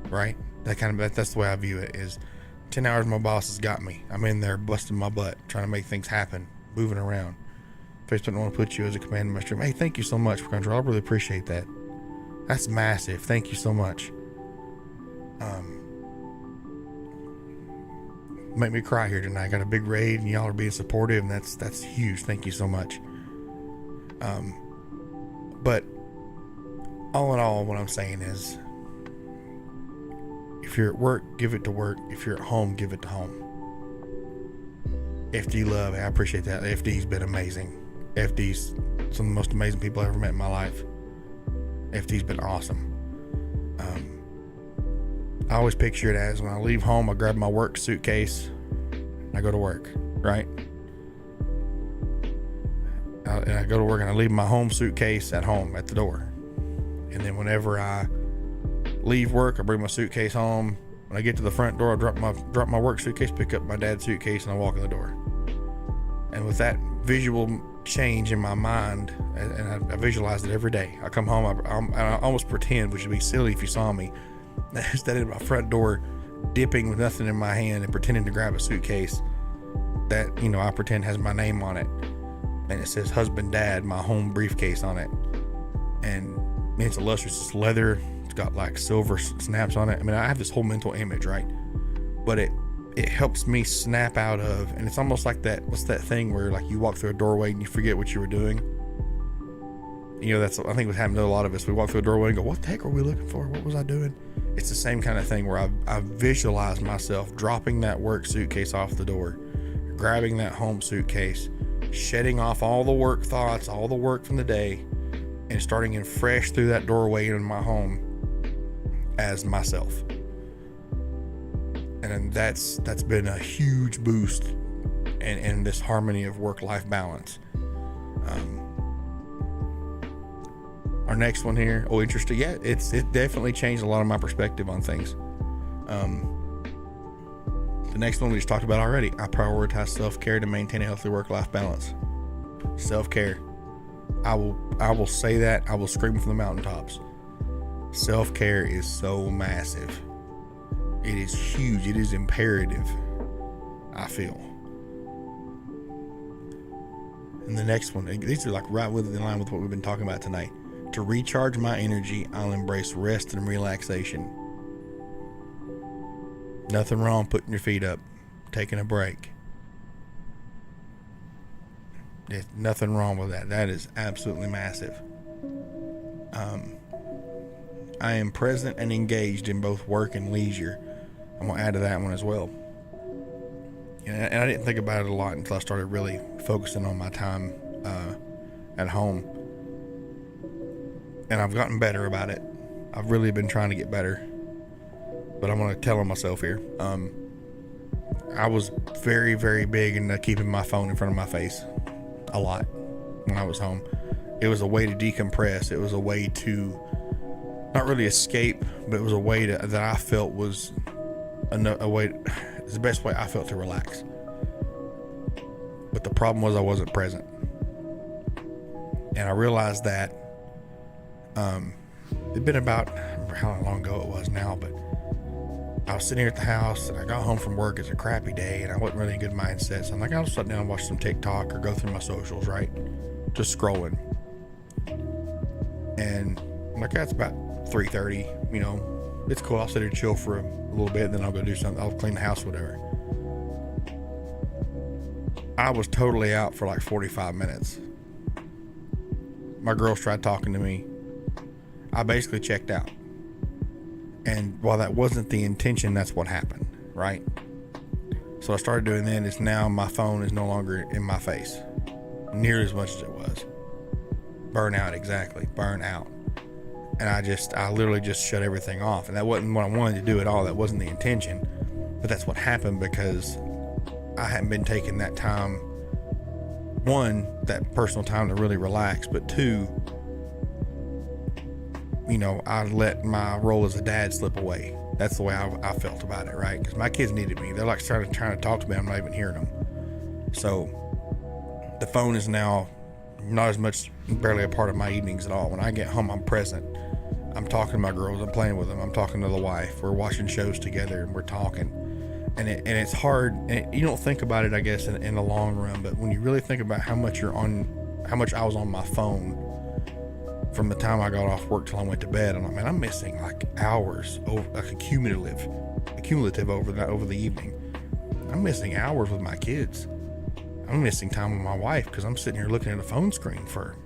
right? That's the way I view it. Is 10 hours my boss has got me. I'm in there busting my butt, trying to make things happen, moving around. Facebook don't want to put you as a command in my stream. Hey, thank you so much for control. I really appreciate that. That's massive. Thank you so much. Make me cry here tonight. Got a big raid and y'all are being supportive, and that's huge. Thank you so much. But all in all, what I'm saying is, if you're at work, give it to work. If you're at home, give it to home. FD love, I appreciate that. FD's been amazing. FD's some of the most amazing people I've ever met in my life. FD's been awesome. I always picture it as when I leave home, I grab my work suitcase and I go to work, right? And I go to work and I leave my home suitcase at home at the door. And then whenever I leave work, I bring my suitcase home. When I get to the front door, I drop my work suitcase, pick up my dad's suitcase, and I walk in the door. And with that visual change in my mind, and I visualize it every day. I come home, I almost pretend, which would be silly if you saw me, standing at my front door, dipping with nothing in my hand and pretending to grab a suitcase that, I pretend has my name on it. And it says husband, dad, my home briefcase on it. And it's illustrious. It's leather. It's got like silver snaps on it. I mean, I have this whole mental image, right? But it helps me snap out of, and it's almost like that, what's that thing where like you walk through a doorway and you forget what you were doing? That's, I think what's happened to a lot of us. We walk through a doorway and go, what the heck are we looking for? What was I doing? It's the same kind of thing where I visualize myself dropping that work suitcase off the door grabbing that home suitcase, shedding off all the work thoughts, all the work from the day, and starting in fresh through that doorway into my home as myself. And that's been a huge boost in this harmony of work-life balance. Our next one here, interesting. Yeah, it definitely changed a lot of my perspective on things. The next one we just talked about already. I prioritize self-care to maintain a healthy work-life balance. Self-care. I will say that. I will scream from the mountaintops. Self-care is so massive. It is huge. It is imperative, I feel. And the next one, these are like right in line with what we've been talking about tonight. To recharge my energy, I'll embrace rest and relaxation. Nothing wrong putting your feet up, taking a break. There's nothing wrong with that. That is absolutely massive. I am present and engaged in both work and leisure. I'm going to add to that one as well. And I didn't think about it a lot until I started really focusing on my time at home. And I've gotten better about it. I've really been trying to get better. But I'm going to tell on myself here. I was very, very big into keeping my phone in front of my face a lot when I was home. It was a way to decompress. It was a way to not really escape, but it was a way that I felt was a way. It's the best way I felt to relax. But the problem was I wasn't present, and I realized that. It'd been about, I don't remember how long ago it was now, but I was sitting here at the house and I got home from work. It's a crappy day and I wasn't really in a good mindset. So I'm like, I'll sit down and watch some TikTok or go through my socials, right? Just scrolling. And I'm like, that's about 3:30, you know, it's cool. I'll sit here and chill for a little bit, then I'll go do something. I'll clean the house, whatever. I was totally out for like 45 minutes. My girls tried talking to me. I basically checked out. And while that wasn't the intention, that's what happened, right? So I started doing that. Is now my phone is no longer in my face near as much as it was. Burnout, exactly. Burnout. And I literally just shut everything off. And that wasn't what I wanted to do at all. That wasn't the intention. But that's what happened because I hadn't been taking that time. One, that personal time to really relax. But two, you know, I let my role as a dad slip away. That's the way I felt about it, right? Because my kids needed me. They're like trying to talk to me. I'm not even hearing them. So the phone is now not as much, barely a part of my evenings at all. When I get home, I'm present. I'm talking to my girls. I'm playing with them. I'm talking to the wife. We're watching shows together and we're talking. And it's hard. And you don't think about it, I guess, in the long run. But when you really think about how much I was on my phone from the time I got off work till I went to bed, I'm like, man, I'm missing like hours, like a cumulative over the evening. I'm missing hours with my kids. I'm missing time with my wife because I'm sitting here looking at a phone screen for,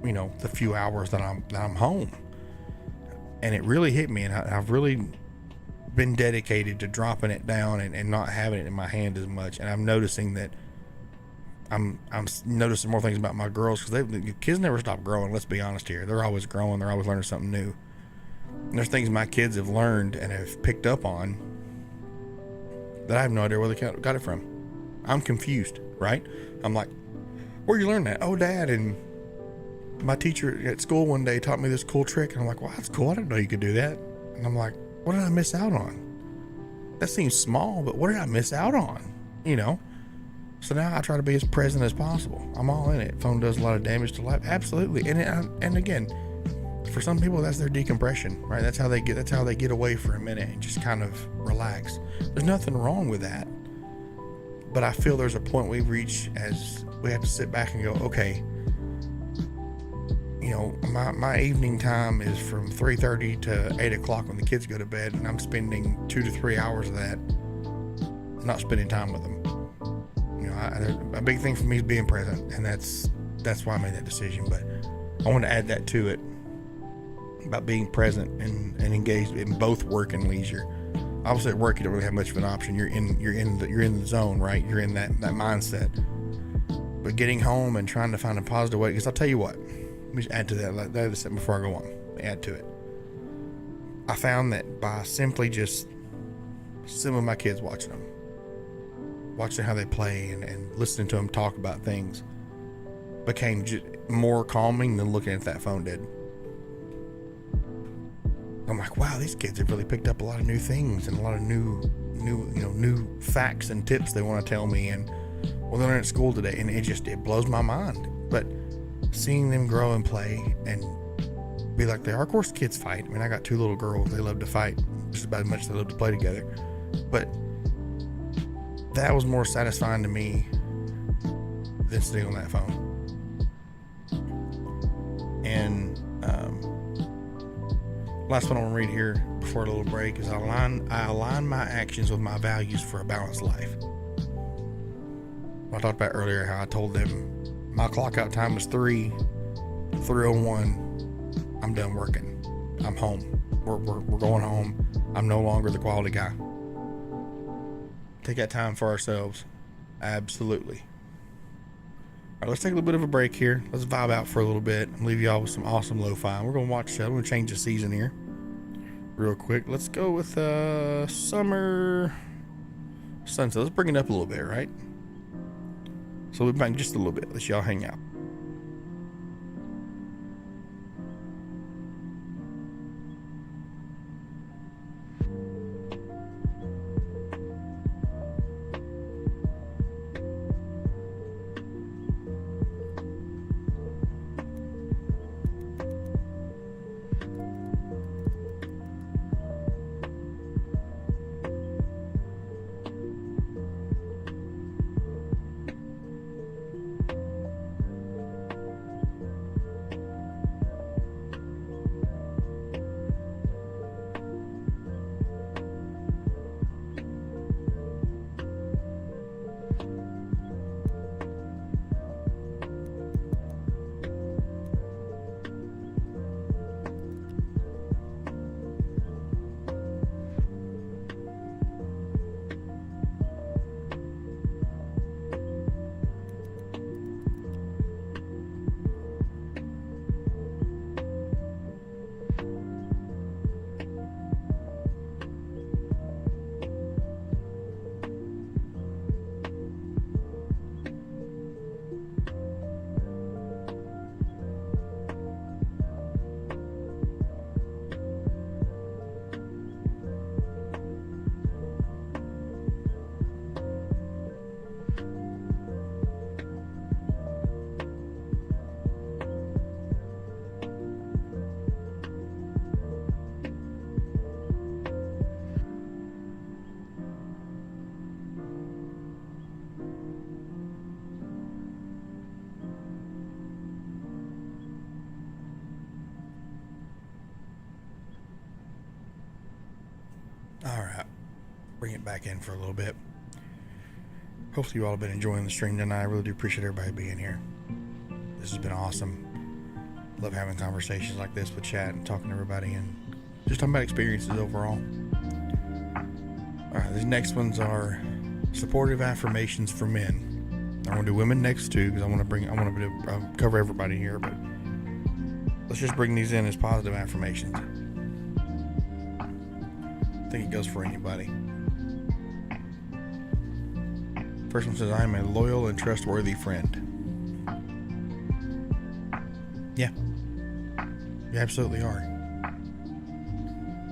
you know, the few hours that I'm home. And it really hit me, and I've really been dedicated to dropping it down and not having it in my hand as much. And I'm noticing that I'm noticing more things about my girls because the kids never stop growing. Let's be honest here. They're always growing. They're always learning something new. And there's things my kids have learned and have picked up on that I have no idea where they got it from. I'm confused, right? I'm like, where you learn that? Oh, Dad, and my teacher at school one day taught me this cool trick. And I'm like, well, that's cool. I didn't know you could do that. And I'm like, what did I miss out on? That seems small, but what did I miss out on? You know? So now I try to be as present as possible. I'm all in it. Phone does a lot of damage to life. Absolutely. And again, for some people, that's their decompression, right? That's how they get away for a minute and just kind of relax. There's nothing wrong with that. But I feel there's a point we reach as we have to sit back and go, okay, you know, my evening time is from 3:30 to 8 o'clock when the kids go to bed, and I'm spending 2 to 3 hours of that not spending time with them. You know, a big thing for me is being present, and that's why I made that decision. But I want to add that to it about being present and engaged in both work and leisure. Obviously at work you don't really have much of an option. You're in the zone, right? You're in that mindset. But getting home and trying to find a positive way, because I'll tell you what, let me just add to that. That is before I go on. Add to it. I found that by simply just sitting with my kids, watching how they play and listening to them talk about things, became more calming than looking at that phone did. I'm like, wow, these kids have really picked up a lot of new things and a lot of new facts and tips they want to tell me, and well, they're at school today, and it blows my mind. But seeing them grow and play and be like they are, of course, kids fight. I mean, I got 2 little girls; they love to fight just about as much as they love to play together. But that was more satisfying to me than sitting on that phone. And last one I want to read here before a little break is I align my actions with my values for a balanced life. I talked about earlier how I told them my clock out time was 3:01. I'm done working. I'm home. We're going home. I'm no longer the quality guy. Take that time for ourselves. Absolutely. All right, let's take a little bit of a break here. Let's vibe out for a little bit and leave y'all with some awesome lo-fi. We're going to watch, I'm going to change the season here real quick. Let's go with summer sunset. Let's bring it up a little bit, right? So we'll be back just a little bit. Let's y'all hang out. Alright, bring it back in for a little bit. Hopefully you all have been enjoying the stream tonight. I really do appreciate everybody being here. This has been awesome. Love having conversations like this with chat and talking to everybody and just talking about experiences overall. Alright, these next ones are supportive affirmations for men. I want to do women next too because I want to cover everybody here, but let's just bring these in as positive affirmations. I think it goes for anybody. First one says, I am a loyal and trustworthy friend. Yeah, you absolutely are.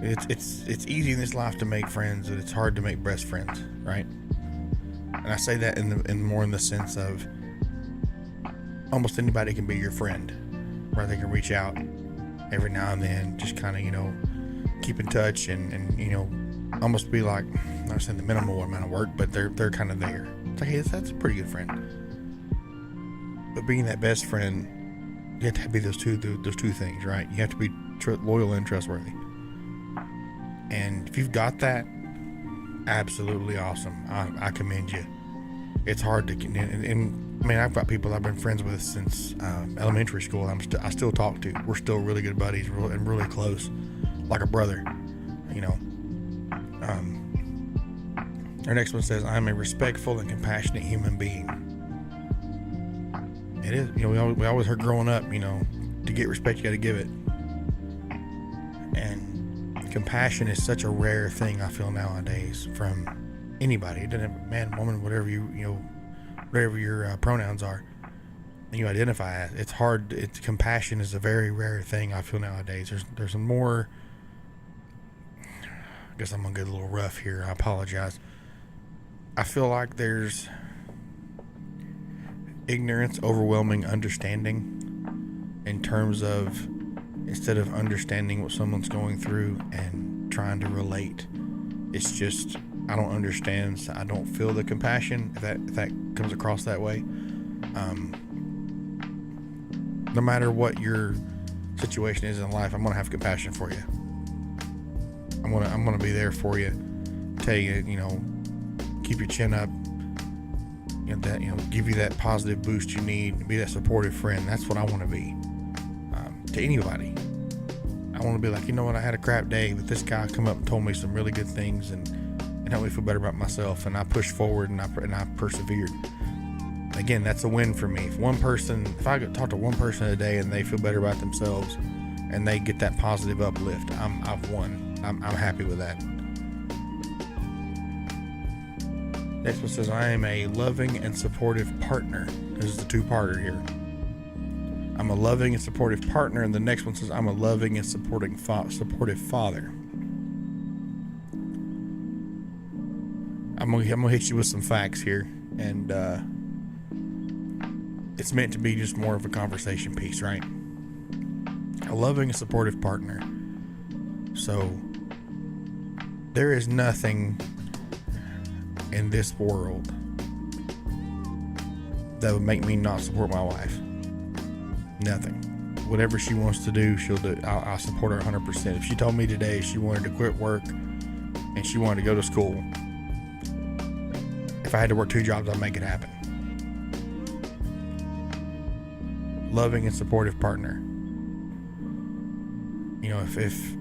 It's easy in this life to make friends, but it's hard to make best friends, right? And I say that in more in the sense of almost anybody can be your friend, right? They can reach out every now and then, just kind of, keep in touch and almost be like, I'm not saying the minimal amount of work, but they're kind of there. It's like, hey, that's a pretty good friend. But being that best friend, you have to be those two things, right? You have to be loyal and trustworthy. And if you've got that, absolutely awesome. I commend you. It's hard to, and I mean, I've got people I've been friends with since elementary school. I still talk to. We're still really good buddies and really close, like a brother. Our next one says, I'm a respectful and compassionate human being. It is, we always heard growing up, to get respect, you got to give it. And compassion is such a rare thing, I feel, nowadays, from anybody. It doesn't, man, woman, whatever whatever your pronouns are, you identify as. It's hard. Compassion is a very rare thing, I feel, nowadays. There's some more. I guess I'm gonna get a little rough here. I apologize. I feel like there's ignorance overwhelming understanding in terms of, instead of understanding what someone's going through and trying to relate, it's just, I don't understand, so I don't feel the compassion, if that comes across that way. No matter what your situation is in life, I'm gonna have compassion for you. I'm gonna be there for you, tell you, keep your chin up, give you that positive boost you need, be that supportive friend. That's what I want to be, to anybody. I want to be like, I had a crap day, but this guy come up and told me some really good things and helped me feel better about myself, and I pushed forward and I persevered. Again, that's a win for me. If I could talk to one person a day and they feel better about themselves and they get that positive uplift, I've won. I'm happy with that. Next one says, I am a loving and supportive partner. This is the two-parter here. I'm a loving and supportive partner, and the next one says, I'm a loving and supportive father. I'm gonna hit you with some facts here, and it's meant to be just more of a conversation piece, right? A loving and supportive partner. So there is nothing in this world that would make me not support my wife. Nothing. Whatever she wants to do, she'll do. I'll support her 100%. If she told me today she wanted to quit work and she wanted to go to school, if I had to work 2 jobs, I'd make it happen. Loving and supportive partner.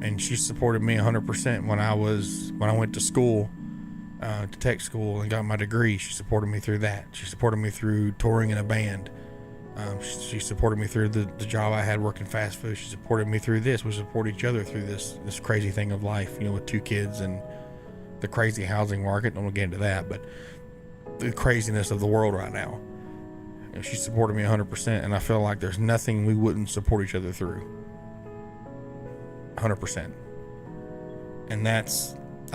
And she supported me 100% when I went to school, to tech school, and got my degree. She supported me through that. She supported me through touring in a band. She supported me through the job I had working fast food. She supported me through this. We support each other through this crazy thing of life, with 2 kids and the crazy housing market. Don't get into that, but the craziness of the world right now. She supported me 100%, and I feel like there's nothing we wouldn't support each other through. 100%. And I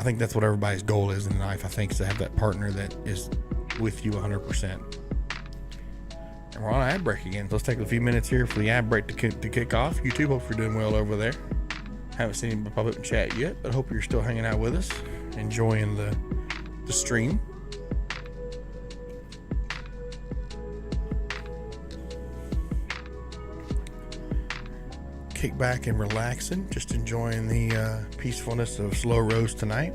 think that's what everybody's goal is in life. I think is to have that partner that is with you 100%. And we're on an ad break again. So let's take a few minutes here for the ad break to kick off. YouTube, hope you're doing well over there. Haven't seen anybody pop up and chat yet, but I hope you're still hanging out with us, enjoying the stream. Kick back and relaxing, just enjoying the peacefulness of Slow Rose tonight.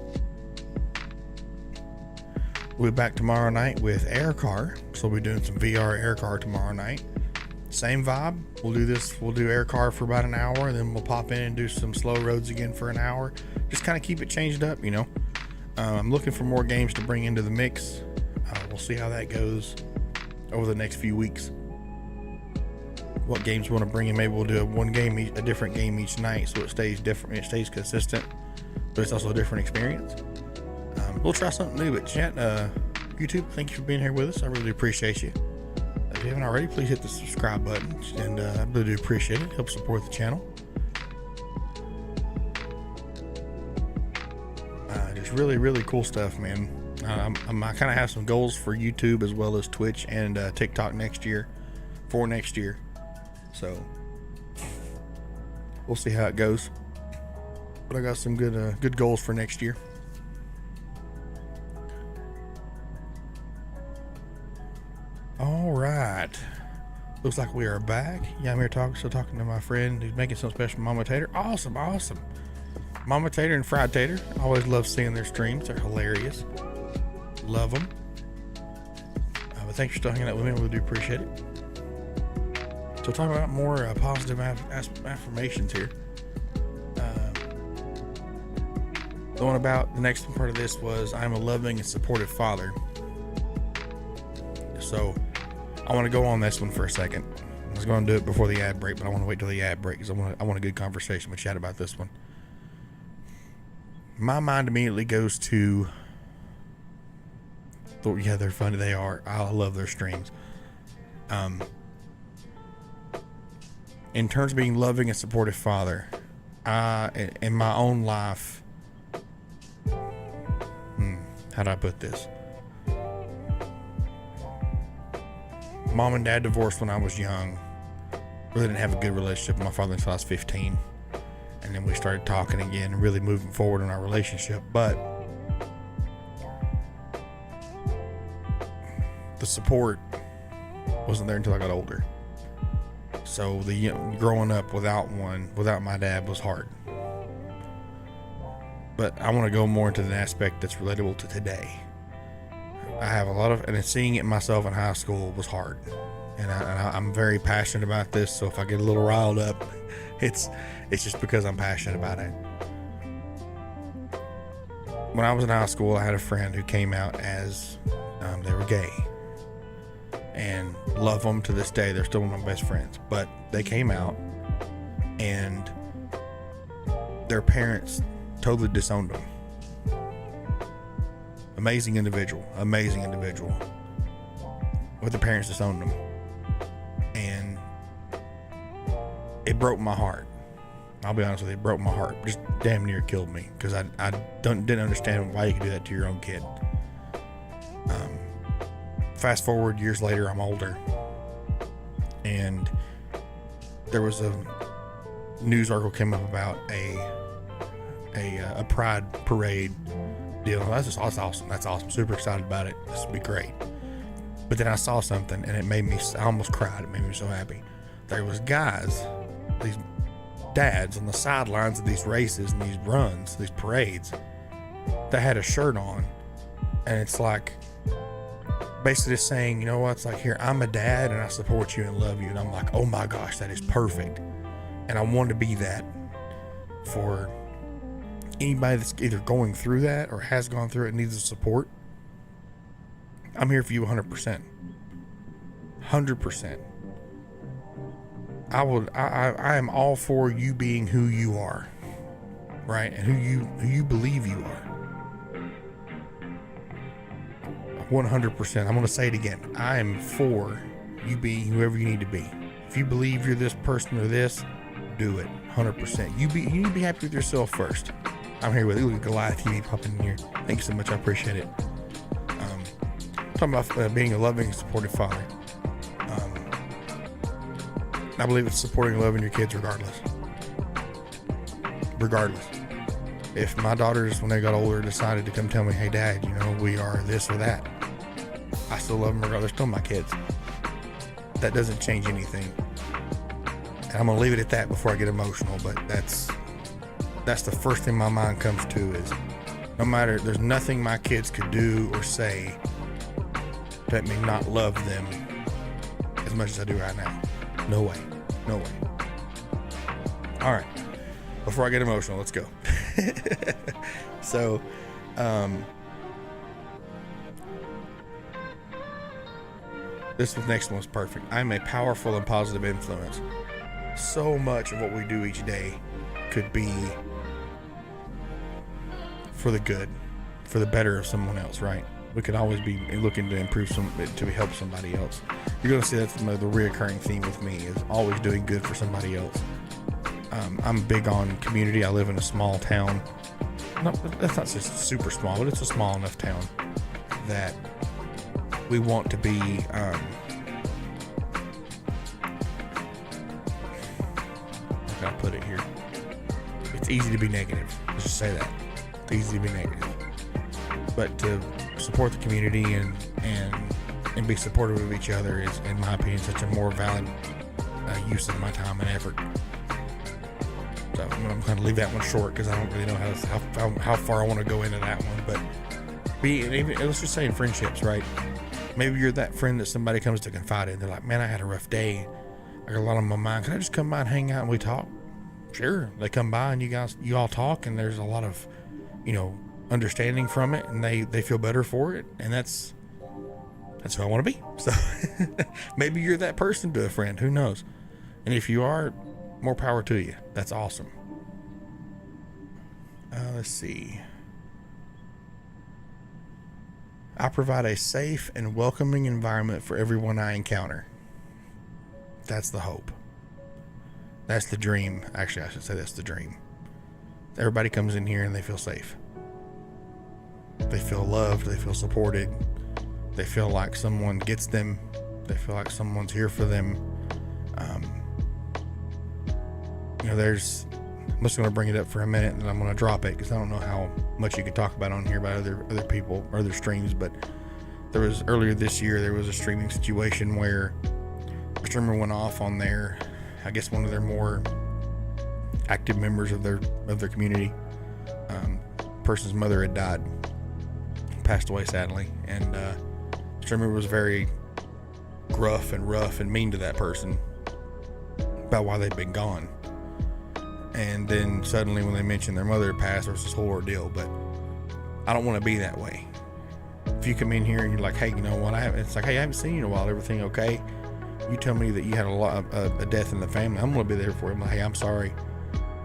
We'll be back tomorrow night with Air Car, so we'll be doing some VR Air Car tomorrow night. Same vibe. We'll do Air Car for about an hour, then we'll pop in and do some Slow Roads again for an hour. Just kind of keep it changed up, I'm looking for more games to bring into the mix. We'll see how that goes over the next few weeks. What games we want to bring in. Maybe we'll do a different game each night, so it stays different, it stays consistent, but it's also a different experience. We'll try something new. But chat, YouTube, thank you for being here with us. I really appreciate you. If you haven't already, please hit the subscribe button, and I really do appreciate it. Help support the channel. Just really, really cool stuff, man. I kind of have some goals for YouTube as well as Twitch and TikTok next year. So we'll see how it goes. But I got some good goals for next year. All right. Looks like we are back. Yeah, I'm here still talking to my friend who's making some special Mama Tater. Awesome. Mama Tater and Fried Tater. I always love seeing their streams. They're hilarious. Love them. But thanks for still hanging out with me. I really do appreciate it. So talking about more positive affirmations here. The one about the next part of this was I'm a loving and supportive father. So I want to go on this one for a second. I was going to do it before the ad break, but I want to wait till the ad break because I want a good conversation with Chad about this one. My mind immediately goes to, yeah, they're funny. They are. I love their streams. In terms of being loving and supportive father, in my own life, how do I put this? Mom and dad divorced when I was young. Really didn't have a good relationship with my father until I was 15. And then we started talking again and really moving forward in our relationship. But the support wasn't there until I got older. So growing up without my dad was hard. But I want to go more into the aspect that's relatable to today. I have a lot of, and seeing it myself in high school was hard. And I'm very passionate about this. So if I get a little riled up, it's just because I'm passionate about it. When I was in high school, I had a friend who came out as they were gay. And love them to this day. They're still one of my best friends. But they came out and their parents totally disowned them. Amazing individual. But the parents disowned them. And it broke my heart. I'll be honest with you, it broke my heart. Just damn near killed me. Because I didn't understand why you could do that to your own kid. Fast forward years later, I'm older, and there was a news article came up about a pride parade deal. That's awesome. That's awesome. Super excited about it. This would be great. But then I saw something, and I almost cried. It made me so happy. There was guys, these dads on the sidelines of these races and these runs, these parades, that had a shirt on, and it's like, basically just saying, you know what, it's like, here, I'm a dad and I support you and love you. And I'm like, oh my gosh, that is perfect. And I want to be that for anybody that's either going through that or has gone through it and needs the support. I'm here for you 100%. 100%. I am all for you being who you are, right? And who you believe you are. 100%. I'm going to say it again. I am for you being whoever you need to be. If you believe you're this person or this, do it. 100%. You need to be happy with yourself first. I'm here with you. Look at Goliath TV popping in here. Thank you so much. I appreciate it. Talking about being a loving, supportive father. I believe it's supporting and loving your kids regardless. If my daughters, when they got older, decided to come tell me, hey, Dad, you know, we are this or that, I still love them regardless. They're still my kids. That doesn't change anything. And I'm going to leave it at that before I get emotional, but that's the first thing my mind comes to is no matter, there's nothing my kids could do or say to let me not love them as much as I do right now. No way. All right. Before I get emotional, let's go. So, this next one was perfect. I'm a powerful and positive influence. So much of what we do each day could be for the good, for the better of someone else, right? We could always be looking to improve to help somebody else. You're going to see that's the reoccurring theme with me is always doing good for somebody else. I'm big on community. I live in a small town. That's not just super small, but it's a small enough town that we want to be. How can I put it here? It's easy to be negative. Let's just say that. It's easy to be negative. But to support the community and be supportive of each other is, in my opinion, such a more valid use of my time and effort. So I'm going to leave that one short because I don't really know how far I want to go into that one. But let's just say in friendships, right? Maybe you're that friend that somebody comes to confide in. They're like, man, I had a rough day. I got a lot on my mind. Can I just come by and hang out and we talk? Sure. They come by and you all talk, and there's a lot of, understanding from it, and they feel better for it. And that's who I want to be. So maybe you're that person to a friend, who knows? And if you are, more power to you. That's awesome. Let's see. I provide a safe and welcoming environment for everyone I encounter. That's the hope. That's the dream. Actually, I should say that's the dream. Everybody comes in here and they feel safe. They feel loved. They feel supported. They feel like someone gets them. They feel like someone's here for them. I'm just going to bring it up for a minute, and then I'm going to drop it because I don't know how much you can talk about on here about other people or other streams. But earlier this year, there was a streaming situation where a streamer went off on I guess one of their more active members of their community. Person's mother had died, passed away sadly, and the streamer was very gruff and rough and mean to that person about why they'd been gone. And then suddenly when they mentioned their mother had passed, there was this whole ordeal. But I don't want to be that way. If you come in here and you're like, hey, you know what, it's like, hey, I haven't seen you in a while, everything okay? You tell me that you had a death in the family, I'm going to be there for you. I'm like, hey, I'm sorry.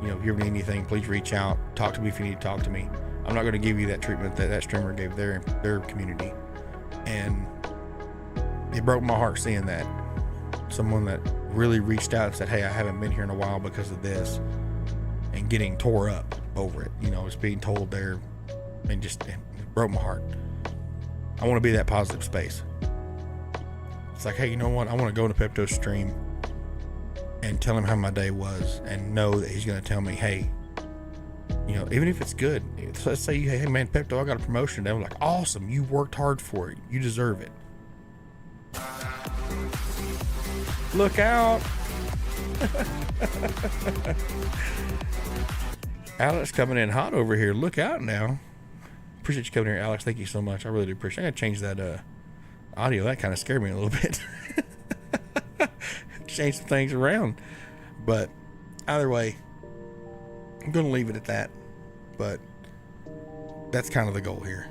If you ever need anything, please reach out. Talk to me if you need to talk to me. I'm not going to give you that treatment that streamer gave their community. And it broke my heart seeing that. Someone that really reached out and said, hey, I haven't been here in a while because of this. And getting tore up over it. It's being told there. And it broke my heart. I want to be that positive space. It's like, hey, you know what? I want to go to Pepto's stream and tell him how my day was, and know that he's going to tell me, hey, even if it's good, let's say, hey man, Pepto, I got a promotion. I'm like, awesome. You worked hard for it. You deserve it. Look out. Alex coming in hot over here. Look out now. Appreciate you coming here, Alex. Thank you so much. I really do appreciate it. I gotta change that audio. That kind of scared me a little bit. Change some things around. But either way, I'm going to leave it at that. But that's kind of the goal here.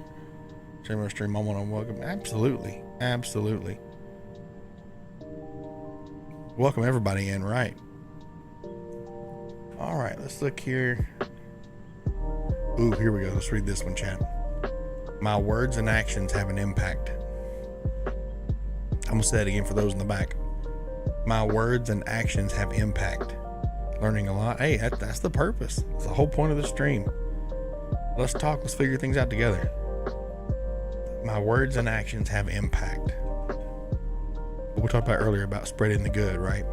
Stream, I want to welcome. Absolutely. Absolutely. Welcome everybody in, right? All right, let's look here. Ooh, here we go. Let's read this one, chat. My words and actions have an impact. I'm going to say it again for those in the back. My words and actions have impact. Learning a lot. Hey, that's the purpose. It's the whole point of the stream. Let's talk. Let's figure things out together. My words and actions have impact. What we talked about earlier about spreading the good, right?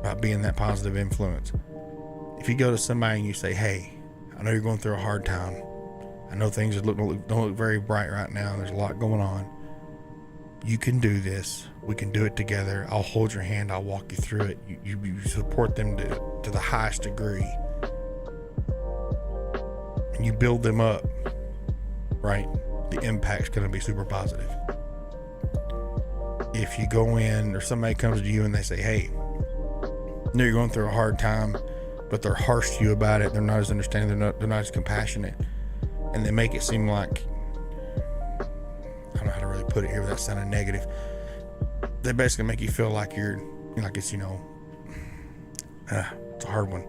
About being that positive influence. If you go to somebody and you say, hey, I know you're going through a hard time. I know things don't look very bright right now. There's a lot going on. You can do this. We can do it together. I'll hold your hand. I'll walk you through it. You support them to the highest degree. And you build them up, right? The impact's going to be super positive. If you go in or somebody comes to you and they say, hey, I know you're going through a hard time, but they're harsh to you about it. They're not as understanding. They're not as compassionate. And they make it seem like, I don't know how to really put it here without sounding negative. They basically make you feel like it's, it's a hard one.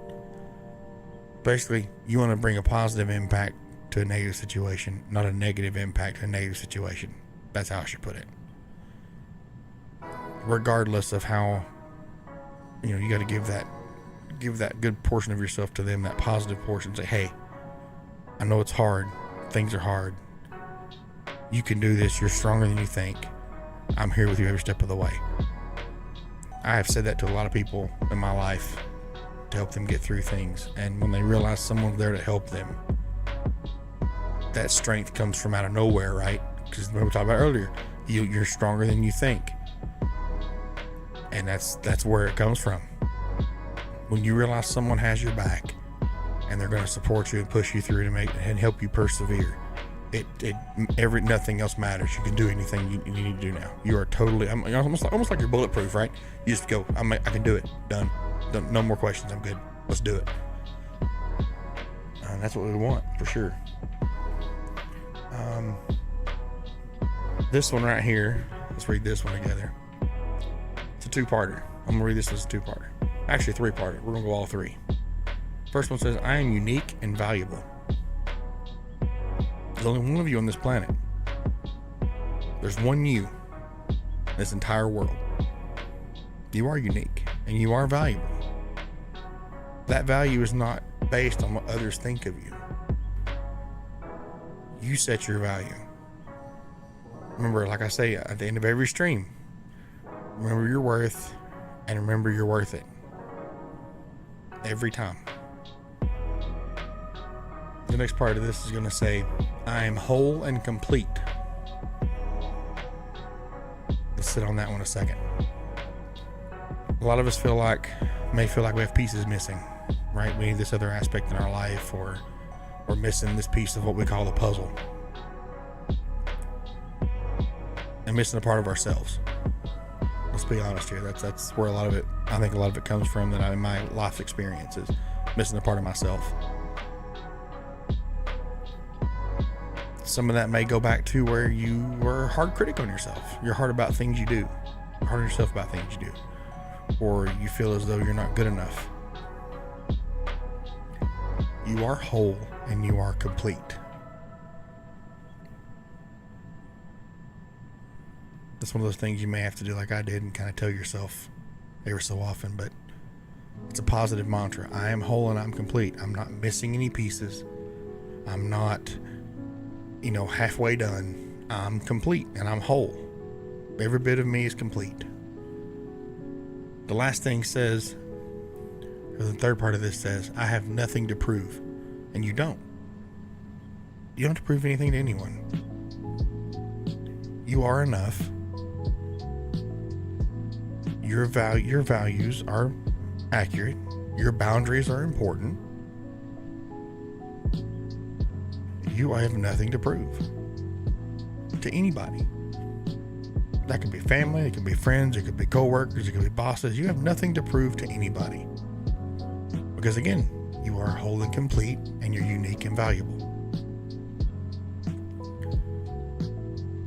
Basically, you want to bring a positive impact to a negative situation, not a negative impact to a negative situation. That's how I should put it. Regardless of how, you got to give that good portion of yourself to them, that positive portion. Say, hey, I know it's hard. Things are hard. You can do this. You're stronger than you think. I'm here with you every step of the way. I have said that to a lot of people in my life to help them get through things. And when they realize someone's there to help them, that strength comes from out of nowhere, right? Because we talked about earlier, you're stronger than you think. And that's where it comes from. When you realize someone has your back and they're going to support you and push you through and help you persevere, nothing else matters. You can do anything you need to do now. You are totally, almost like you're bulletproof, right? You just go, I can do it. Done. No more questions. I'm good. Let's do it. And that's what we want, for sure. This one right here, let's read this one together. It's a two-parter. I'm going to read this as a two-parter. Actually, a three-parter. We're going to go all three. First one says, I am unique and valuable. There's only one of you on this planet. There's one you in this entire world. You are unique and you are valuable. That value is not based on what others think of you. You set your value. Remember, like I say at the end of every stream, remember your worth and remember you're worth it. Every time. The next part of this is going to say, I am whole and complete. Let's sit on that one a second. A lot of us may feel like we have pieces missing, right? We need this other aspect in our life, or we're missing this piece of what we call the puzzle. And missing a part of ourselves. Let's be honest here. That's where I think a lot of it comes from, that in my life experience is missing a part of myself. Some of that may go back to where you were a hard critic on yourself. You're hard about things you do. You're hard on yourself about things you do. Or you feel as though you're not good enough. You are whole and you are complete. That's one of those things you may have to do like I did and kind of tell yourself every so often, but it's a positive mantra. I am whole and I'm complete. I'm not missing any pieces. I'm not, halfway done. I'm complete and I'm whole. Every bit of me is complete. The last thing says, or the third part of this says, I have nothing to prove. And you don't. You don't have to prove anything to anyone. You are enough. Your values are accurate. Your boundaries are important. You have nothing to prove to anybody. That could be family, it could be friends, it could be co-workers, it could be bosses. You have nothing to prove to anybody. Because again, you are whole and complete and you're unique and valuable.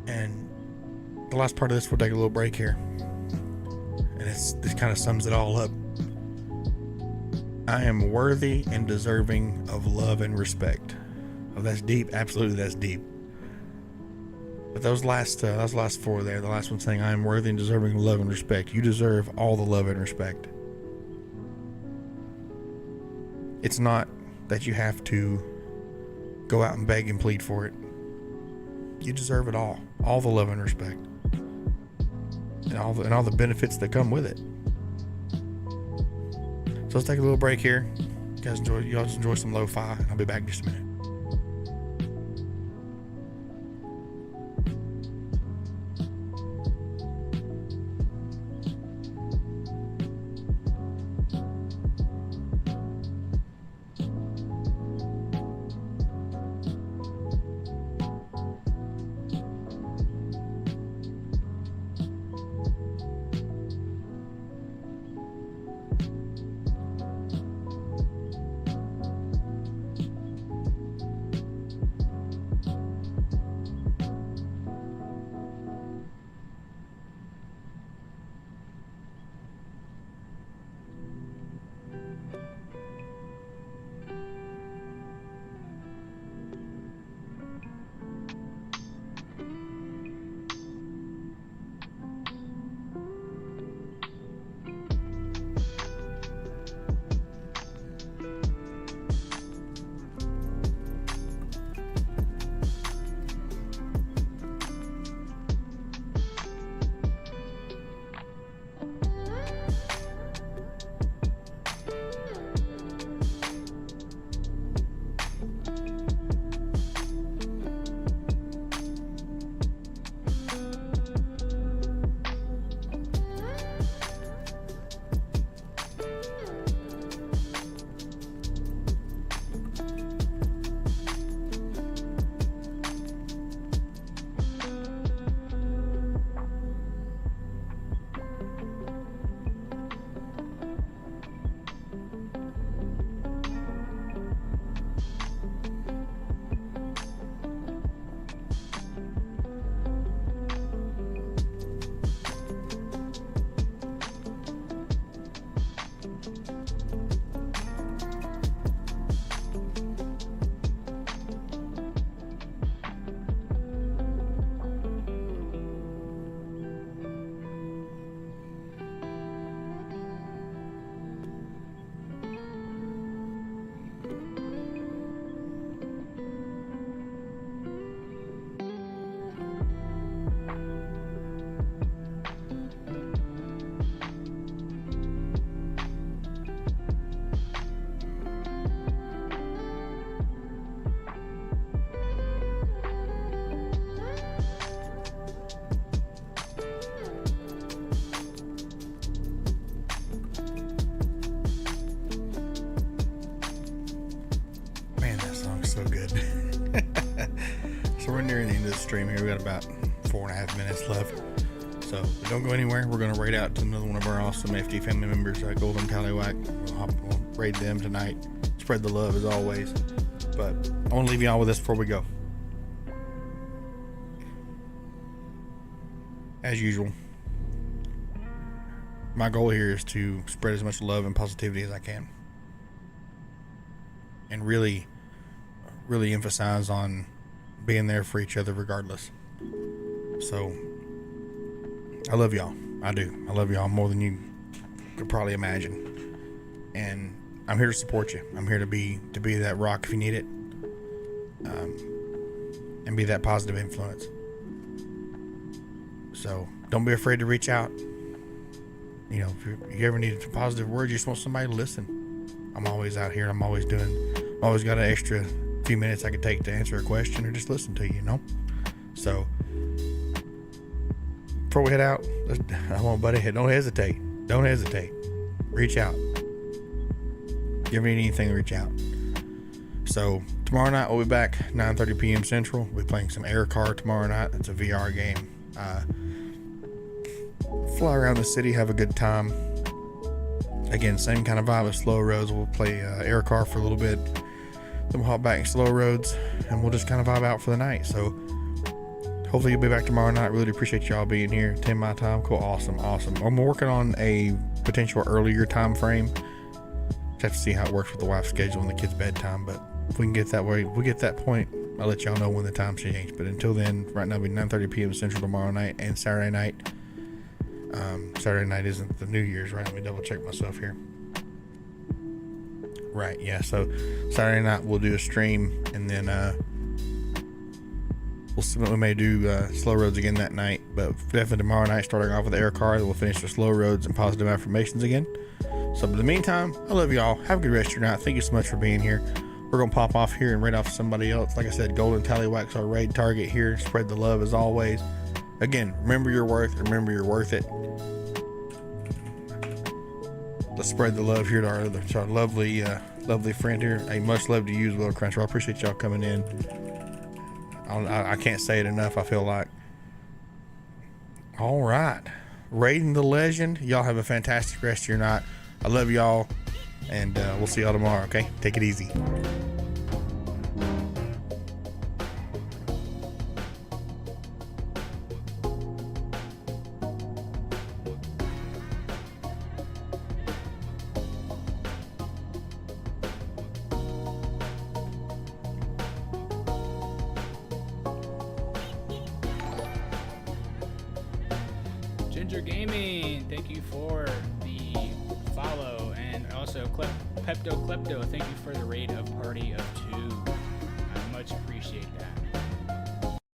And the last part of this, we'll take a little break here. And this kind of sums it all up. I am worthy and deserving of love and respect. Oh, that's deep. Absolutely, that's deep. But those last four there, the last one saying, I am worthy and deserving of love and respect. You deserve all the love and respect. It's not that you have to go out and beg and plead for it. You deserve it all the love and respect, and all the benefits that come with it. So let's take a little break here. You guys enjoy some lo-fi, and I'll be back in just a minute. So we're nearing the end of the stream here. We got about 4.5 minutes left. So don't go anywhere. We're going to raid out to another one of our awesome FD family members, Golden Tallywhack. We'll raid them tonight. Spread the love as always. But I want to leave y'all with this before we go. As usual, my goal here is to spread as much love and positivity as I can. And really emphasize on being there for each other regardless. So, I love y'all. I do. I love y'all more than you could probably imagine. And I'm here to support you. I'm here to be that rock if you need it. And be that positive influence. So, don't be afraid to reach out. You know, if you ever need a positive word, you just want somebody to listen. I'm always out here. I'm always got an extra few minutes I could take to answer a question or just listen to you, you know? So, before we head out, come on, buddy. Don't hesitate. Don't hesitate. Reach out. If you ever need anything, reach out. So, tomorrow night we'll be back 9:30 p.m. Central. We'll be playing some Air Car tomorrow night. It's a VR game. Fly around the city, have a good time. Again, same kind of vibe as Slow Roads. We'll play Air Car for a little bit. Then we'll hop back in Slow Roads and we'll just kind of vibe out for the night. So hopefully you'll be back tomorrow night. Really appreciate y'all being here. 10 my time. Cool. Awesome. I'm working on a potential earlier time frame. Just have to see how it works with the wife's schedule and the kids' bedtime. But if we can get that way, if we get that point, I'll let y'all know when the time changes. But until then, right now it'll be 9:30 p.m. Central tomorrow night and Saturday night. Saturday night isn't the New Year's, right? Let me double check myself here. Right, yeah. So Saturday night we'll do a stream, and then we may do Slow Roads again that night. But definitely tomorrow night, starting off with the Air Car, then we'll finish with Slow Roads and Positive Affirmations again. So, in the meantime, I love y'all. Have a good rest of your night. Thank you so much for being here. We're gonna pop off here and raid off somebody else. Like I said, Golden Tallywhack's our raid target here. Spread the love as always. Again, remember your worth. Remember you're worth it. Let's spread the love here to our lovely friend here. Hey, much love to you as well, Cruncher. I appreciate y'all coming in. I can't say it enough, I feel like. All right. Raiding the legend. Y'all have a fantastic rest of your night. I love y'all, and we'll see y'all tomorrow, okay? Take it easy. Ginger Gaming, thank you for the follow, and also Pepto Klepto, thank you for the raid of Party of 2. I much appreciate that.